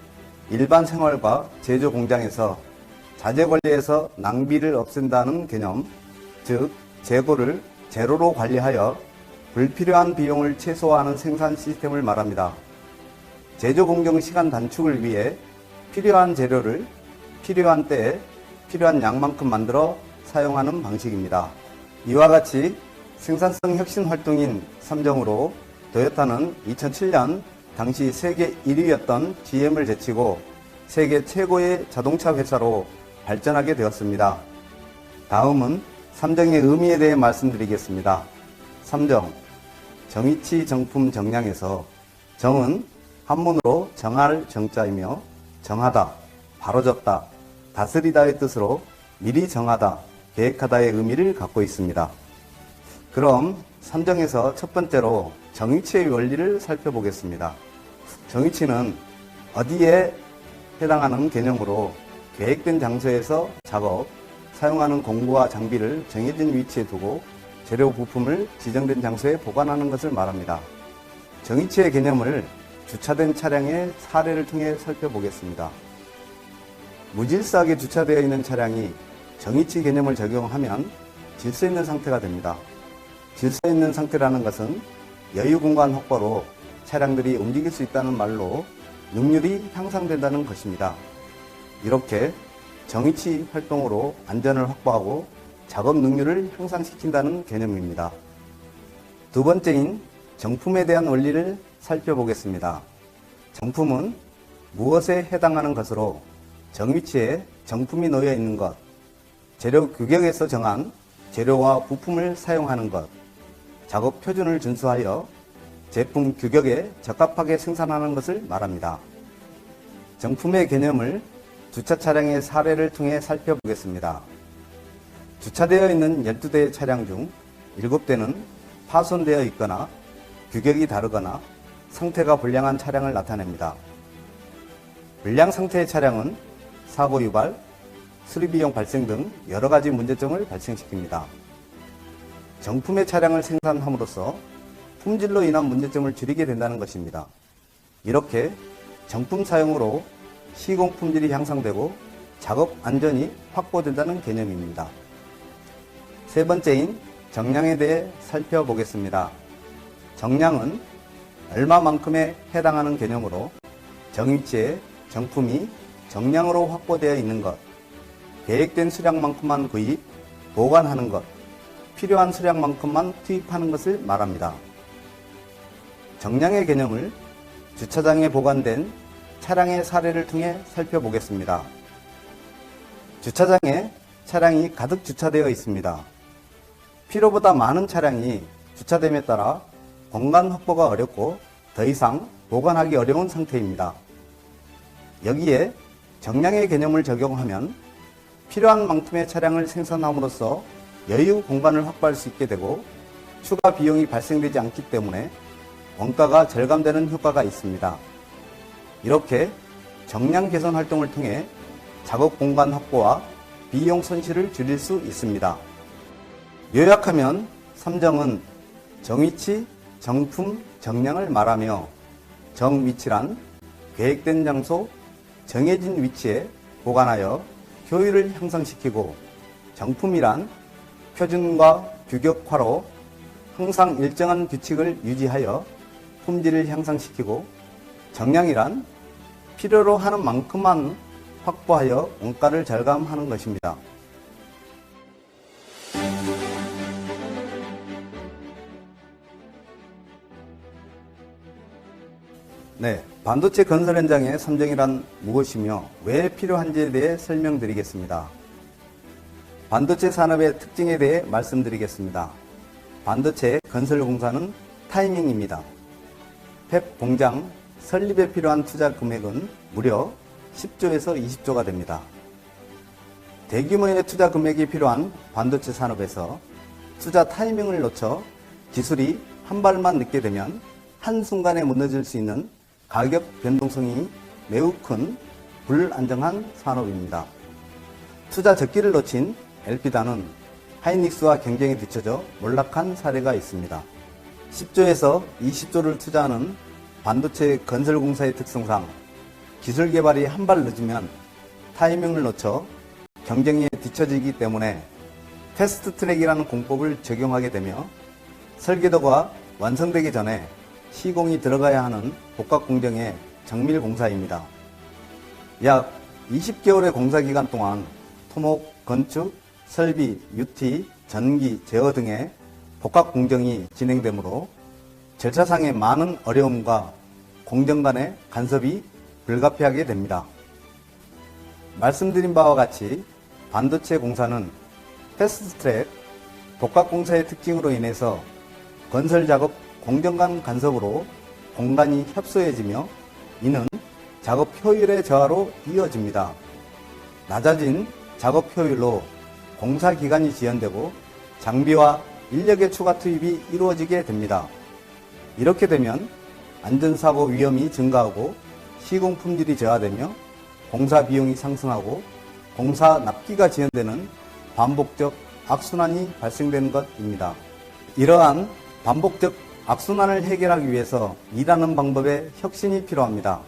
일반 생활과 제조 공장에서 자재 관리에서 낭비를 없앤다는 개념, 즉 재고를 제로로 관리하여 불필요한 비용을 최소화하는 생산 시스템을 말합니다. 제조 공정 시간 단축을 위해 필요한 재료를 필요한 때에 필요한 양만큼 만들어 사용하는 방식입니다. 이와 같이 생산성 혁신 활동인 삼정으로 도요타는 2007년 당시 세계 1위였던 GM을 제치고 세계 최고의 자동차 회사로 발전하게 되었습니다. 다음은 삼정의 의미에 대해 말씀드리겠습니다. 삼정, 정의치 정품 정량에서 정은 한문으로 정할 정자이며 정하다, 바로잡다, 다스리다의 뜻으로 미리 정하다, 계획하다의 의미를 갖고 있습니다. 그럼 삼정에서 첫 번째로 정의치의 원리를 살펴보겠습니다. 정의치는 어디에 해당하는 개념으로 계획된 장소에서 작업, 사용하는 공구와 장비를 정해진 위치에 두고 재료 부품을 지정된 장소에 보관하는 것을 말합니다. 정의치의 개념을 주차된 차량의 사례를 통해 살펴보겠습니다. 무질서하게 주차되어 있는 차량이 정의치 개념을 적용하면 질서 있는 상태가 됩니다. 질서 있는 상태라는 것은 여유 공간 확보로 차량들이 움직일 수 있다는 말로 능률이 향상된다는 것입니다. 이렇게 정의치 활동으로 안전을 확보하고 작업 능률을 향상시킨다는 개념입니다. 두 번째인 정품에 대한 원리를 살펴보겠습니다. 정품은 무엇에 해당하는 것으로 정위치에 정품이 놓여 있는 것, 재료 규격에서 정한 재료와 부품을 사용하는 것, 작업 표준을 준수하여 제품 규격에 적합하게 생산하는 것을 말합니다. 정품의 개념을 주차 차량의 사례를 통해 살펴보겠습니다. 주차되어 있는 12대의 차량 중 7대는 파손되어 있거나 규격이 다르거나 상태가 불량한 차량을 나타냅니다. 불량 상태의 차량은 사고 유발, 수리비용 발생 등 여러 가지 문제점을 발생시킵니다. 정품의 차량을 생산함으로써 품질로 인한 문제점을 줄이게 된다는 것입니다. 이렇게 정품 사용으로 시공 품질이 향상되고 작업 안전이 확보된다는 개념입니다. 세 번째인 정량에 대해 살펴보겠습니다. 정량은 얼마만큼에 해당하는 개념으로 정위치에 정품이 정량으로 확보되어 있는 것, 계획된 수량만큼만 구입, 보관하는 것, 필요한 수량만큼만 투입하는 것을 말합니다. 정량의 개념을 주차장에 보관된 차량의 사례를 통해 살펴보겠습니다. 주차장에 차량이 가득 주차되어 있습니다. 필요보다 많은 차량이 주차됨에 따라 공간 확보가 어렵고 더 이상 보관하기 어려운 상태입니다. 여기에 정량의 개념을 적용하면 필요한 만큼의 차량을 생산함으로써 여유 공간을 확보할 수 있게 되고 추가 비용이 발생되지 않기 때문에 원가가 절감되는 효과가 있습니다. 이렇게 정량 개선 활동을 통해 작업 공간 확보와 비용 손실을 줄일 수 있습니다. 요약하면 삼정은 정위치, 정품, 정량을 말하며 정위치란 계획된 장소, 정해진 위치에 보관하여 효율을 향상시키고 정품이란 표준과 규격화로 항상 일정한 규칙을 유지하여 품질을 향상시키고 정량이란 필요로 하는 만큼만 확보하여 원가를 절감하는 것입니다. 네, 반도체 건설 현장의 삼정이란 무엇이며 왜 필요한지에 대해 설명드리겠습니다. 반도체 산업의 특징에 대해 말씀드리겠습니다. 반도체 건설 공사는 타이밍입니다. 팹 공장 설립에 필요한 투자 금액은 무려 10조에서 20조가 됩니다. 대규모의 투자 금액이 필요한 반도체 산업에서 투자 타이밍을 놓쳐 기술이 한 발만 늦게 되면 한순간에 무너질 수 있는 가격 변동성이 매우 큰 불안정한 산업입니다. 투자 적기를 놓친 엘피다는 하이닉스와 경쟁에 뒤처져 몰락한 사례가 있습니다. 10조에서 20조를 투자하는 반도체 건설공사의 특성상 기술 개발이 한 발 늦으면 타이밍을 놓쳐 경쟁에 뒤처지기 때문에 패스트트랙이라는 공법을 적용하게 되며 설계도가 완성되기 전에 시공이 들어가야 하는 복합공정의 정밀 공사입니다. 약 20개월의 공사기간 동안 토목, 건축, 설비, 유티, 전기, 제어 등의 복합공정이 진행되므로 절차상의 많은 어려움과 공정 간의 간섭이 불가피하게 됩니다. 말씀드린 바와 같이 반도체 공사는 패스트트랙, 복합공사의 특징으로 인해서 건설작업 공정 간 간섭으로 공간이 협소해지며 이는 작업 효율의 저하로 이어집니다. 낮아진 작업 효율로 공사 기간이 지연되고 장비와 인력의 추가 투입이 이루어지게 됩니다. 이렇게 되면 안전사고 위험이 증가하고 시공 품질이 저하되며 공사 비용이 상승하고 공사 납기가 지연되는 반복적 악순환이 발생되는 것입니다. 이러한 반복적 악순환을 해결하기 위해서 일하는 방법에 혁신이 필요합니다.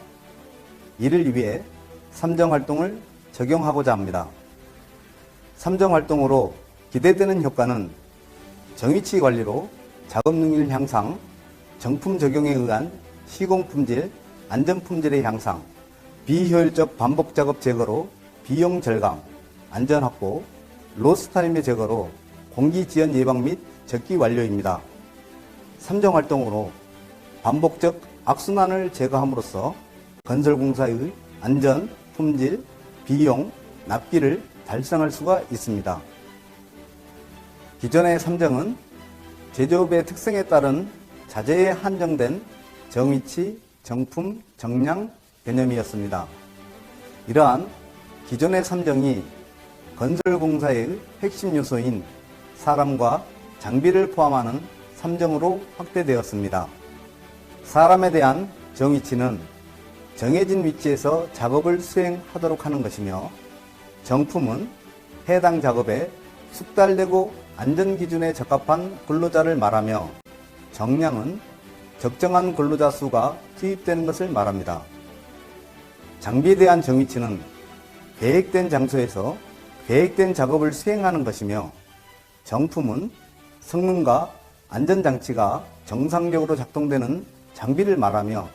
이를 위해 삼정활동을 적용하고자 합니다. 삼정활동으로 기대되는 효과는 정위치 관리로 작업능률 향상, 정품 적용에 의한 시공품질, 안전품질의 향상, 비효율적 반복작업 제거로 비용 절감, 안전 확보, 로스타임의 제거로 공기지연 예방 및 적기 완료입니다. 삼정활동으로 반복적 악순환을 제거함으로써 건설공사의 안전, 품질, 비용, 납기를 달성할 수가 있습니다. 기존의 삼정은 제조업의 특성에 따른 자재에 한정된 정위치, 정품, 정량 개념이었습니다. 이러한 기존의 삼정이 건설공사의 핵심 요소인 사람과 장비를 포함하는 삼정으로 확대되었습니다. 사람에 대한 정위치는 정해진 위치에서 작업을 수행하도록 하는 것이며 정품은 해당 작업에 숙달되고 안전기준에 적합한 근로자를 말하며 정량은 적정한 근로자 수가 투입되는 것을 말합니다. 장비에 대한 정위치는 계획된 장소에서 계획된 작업을 수행하는 것이며 정품은 성능과 안전장치가 정상적으로 작동되는 장비를 말하며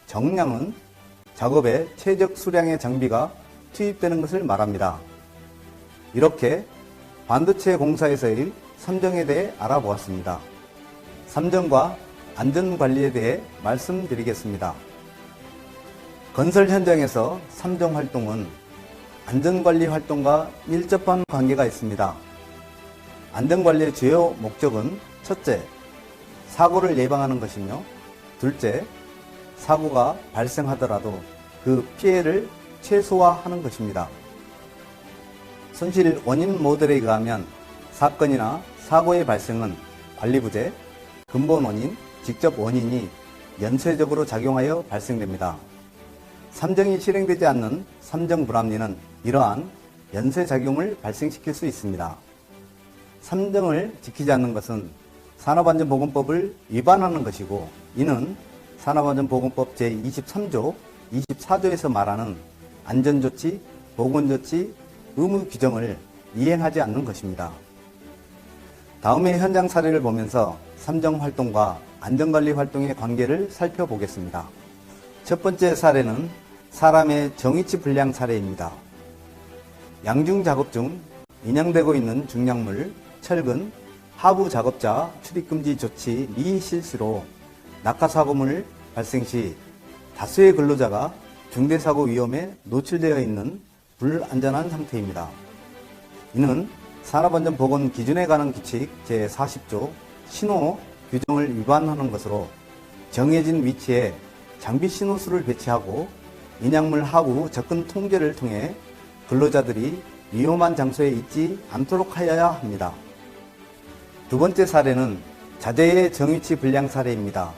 정량은 작업에 최적 수량의 장비가 투입되는 것을 말합니다. 이렇게 반도체 공사에서의 삼정에 대해 알아보았습니다. 삼정과 안전관리에 대해 말씀드리겠습니다. 건설 현장에서 삼정 활동은 안전관리 활동과 밀접한 관계가 있습니다. 안전관리의 주요 목적은 첫째, 사고를 예방하는 것이며 둘째, 사고가 발생하더라도 그 피해를 최소화하는 것입니다. 손실 원인 모델에 의하면 사건이나 사고의 발생은 관리부재, 근본 원인, 직접 원인이 연쇄적으로 작용하여 발생됩니다. 삼정이 실행되지 않는 삼정 불합리는 이러한 연쇄작용을 발생시킬 수 있습니다. 삼정을 지키지 않는 것은 산업안전보건법을 위반하는 것이고 이는 산업안전보건법 제23조, 24조에서 말하는 안전조치, 보건조치, 의무 규정을 이행하지 않는 것입니다. 다음에 현장 사례를 보면서 삼정활동과 안전관리 활동의 관계를 살펴보겠습니다. 첫 번째 사례는 사람의 정위치 불량 사례입니다. 양중 작업 중 인양되고 있는 중량물, 철근, 하부 작업자 출입금지 조치 미실시로 낙하사고물 발생 시 다수의 근로자가 중대사고 위험에 노출되어 있는 불안전한 상태입니다. 이는 산업안전보건 기준에 관한 규칙 제40조 신호 규정을 위반하는 것으로 정해진 위치에 장비 신호수를 배치하고 인약물 하부 접근 통제를 통해 근로자들이 위험한 장소에 있지 않도록 하여야 합니다. 두 번째 사례는 자재의 정위치 불량 사례입니다.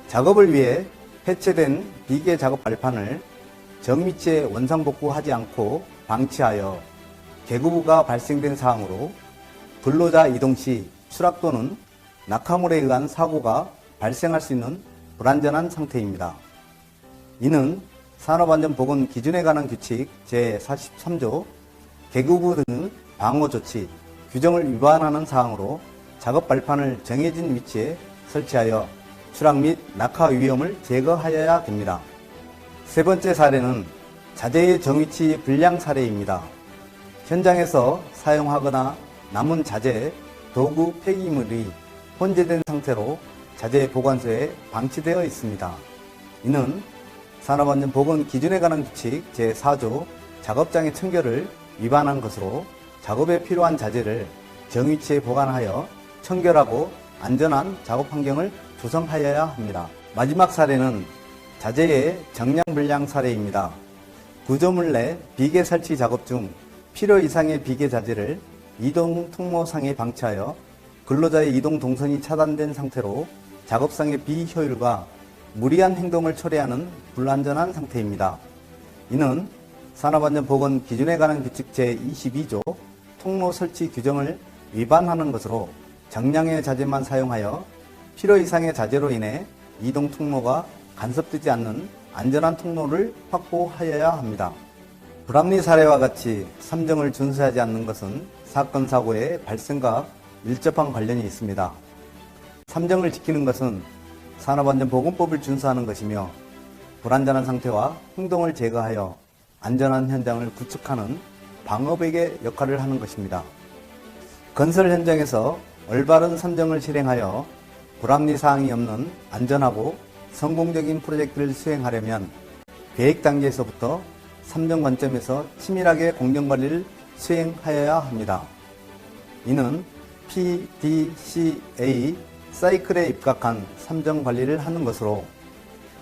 작업을 위해 해체된 비계 작업 발판을 정위치에 원상복구하지 않고 방치하여 개구부가 발생된 사항으로 근로자 이동 시 추락 또는 낙하물에 의한 사고가 발생할 수 있는 불안전한 상태입니다. 이는 산업안전보건 기준에 관한 규칙 제43조 개구부 등의 방어조치, 규정을 위반하는 사항으로 작업 발판을 정해진 위치에 설치하여 추락 및 낙하 위험을 제거하여야 됩니다. 세 번째 사례는 자재의 정위치 불량 사례입니다. 현장에서 사용하거나 남은 자재, 도구, 폐기물이 혼재된 상태로 자재 보관소에 방치되어 있습니다. 이는 산업안전보건 기준에 관한 규칙 제4조 작업장의 청결을 위반한 것으로 작업에 필요한 자재를 정위치에 보관하여 청결하고 안전한 작업 환경을 조성하여야 합니다. 마지막 사례는 자재의 정량 불량 사례입니다. 구조물 내 비계 설치 작업 중 필요 이상의 비계 자재를 이동 통로상에 방치하여 근로자의 이동 동선이 차단된 상태로 작업상의 비효율과 무리한 행동을 초래하는 불안전한 상태입니다. 이는 산업안전보건 기준에 관한 규칙 제22조 통로 설치 규정을 위반하는 것으로 정량의 자재만 사용하여 필요 이상의 자재로 인해 이동 통로가 간섭되지 않는 안전한 통로를 확보하여야 합니다. 불합리 사례와 같이 삼정을 준수하지 않는 것은 사건 사고의 발생과 밀접한 관련이 있습니다. 삼정을 지키는 것은 산업안전보건법을 준수하는 것이며 불안전한 상태와 행동을 제거하여 안전한 현장을 구축하는 방어벽의 역할을 하는 것입니다. 건설 현장에서 올바른 삼정을 실행하여 불합리 사항이 없는 안전하고 성공적인 프로젝트를 수행하려면 계획 단계에서부터 삼정 관점에서 치밀하게 공정관리를 수행하여야 합니다. 이는 PDCA 사이클에 입각한 삼정 관리를 하는 것으로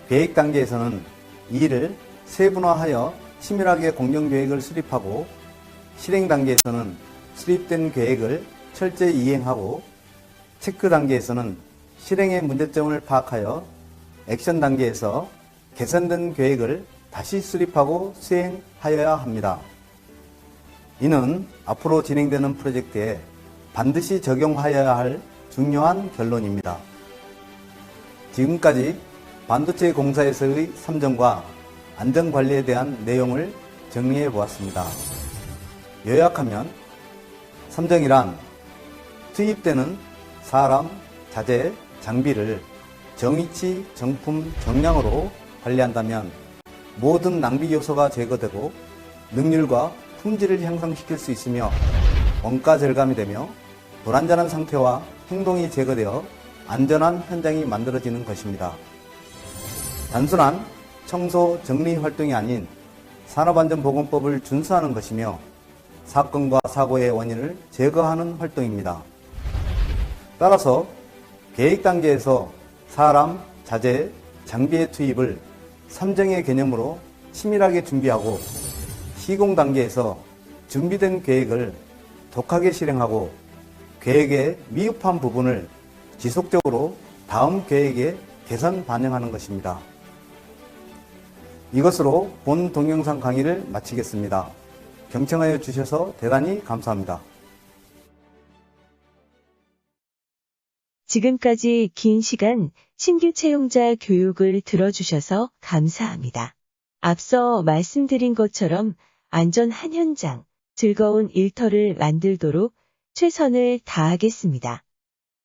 계획 단계에서는 이 일을 세분화하여 치밀하게 공정계획을 수립하고 실행 단계에서는 수립된 계획을 철저히 이행하고 체크 단계에서는 실행의 문제점을 파악하여 액션 단계에서 개선된 계획을 다시 수립하고 수행하여야 합니다. 이는 앞으로 진행되는 프로젝트에 반드시 적용하여야 할 중요한 결론입니다. 지금까지 반도체 공사에서의 삼정과 안전관리에 대한 내용을 정리해 보았습니다. 요약하면 삼정이란 투입되는 사람, 자재, 장비를 정위치, 정품, 정량으로 관리한다면 모든 낭비 요소가 제거되고 능률과 품질을 향상시킬 수 있으며 원가 절감이 되며 불안전한 상태와 행동이 제거되어 안전한 현장이 만들어지는 것입니다. 단순한 청소, 정리 활동이 아닌 산업안전보건법을 준수하는 것이며 사건과 사고의 원인을 제거하는 활동입니다. 따라서 계획 단계에서 사람, 자재, 장비의 투입을 삼정의 개념으로 치밀하게 준비하고 시공 단계에서 준비된 계획을 독하게 실행하고 계획의 미흡한 부분을 지속적으로 다음 계획에 개선 반영하는 것입니다. 이것으로 본 동영상 강의를 마치겠습니다. 경청하여 주셔서 대단히 감사합니다. 지금까지 긴 시간 신규 채용자 교육을 들어주셔서 감사합니다. 앞서 말씀드린 것처럼 안전한 현장, 즐거운 일터를 만들도록 최선을 다하겠습니다.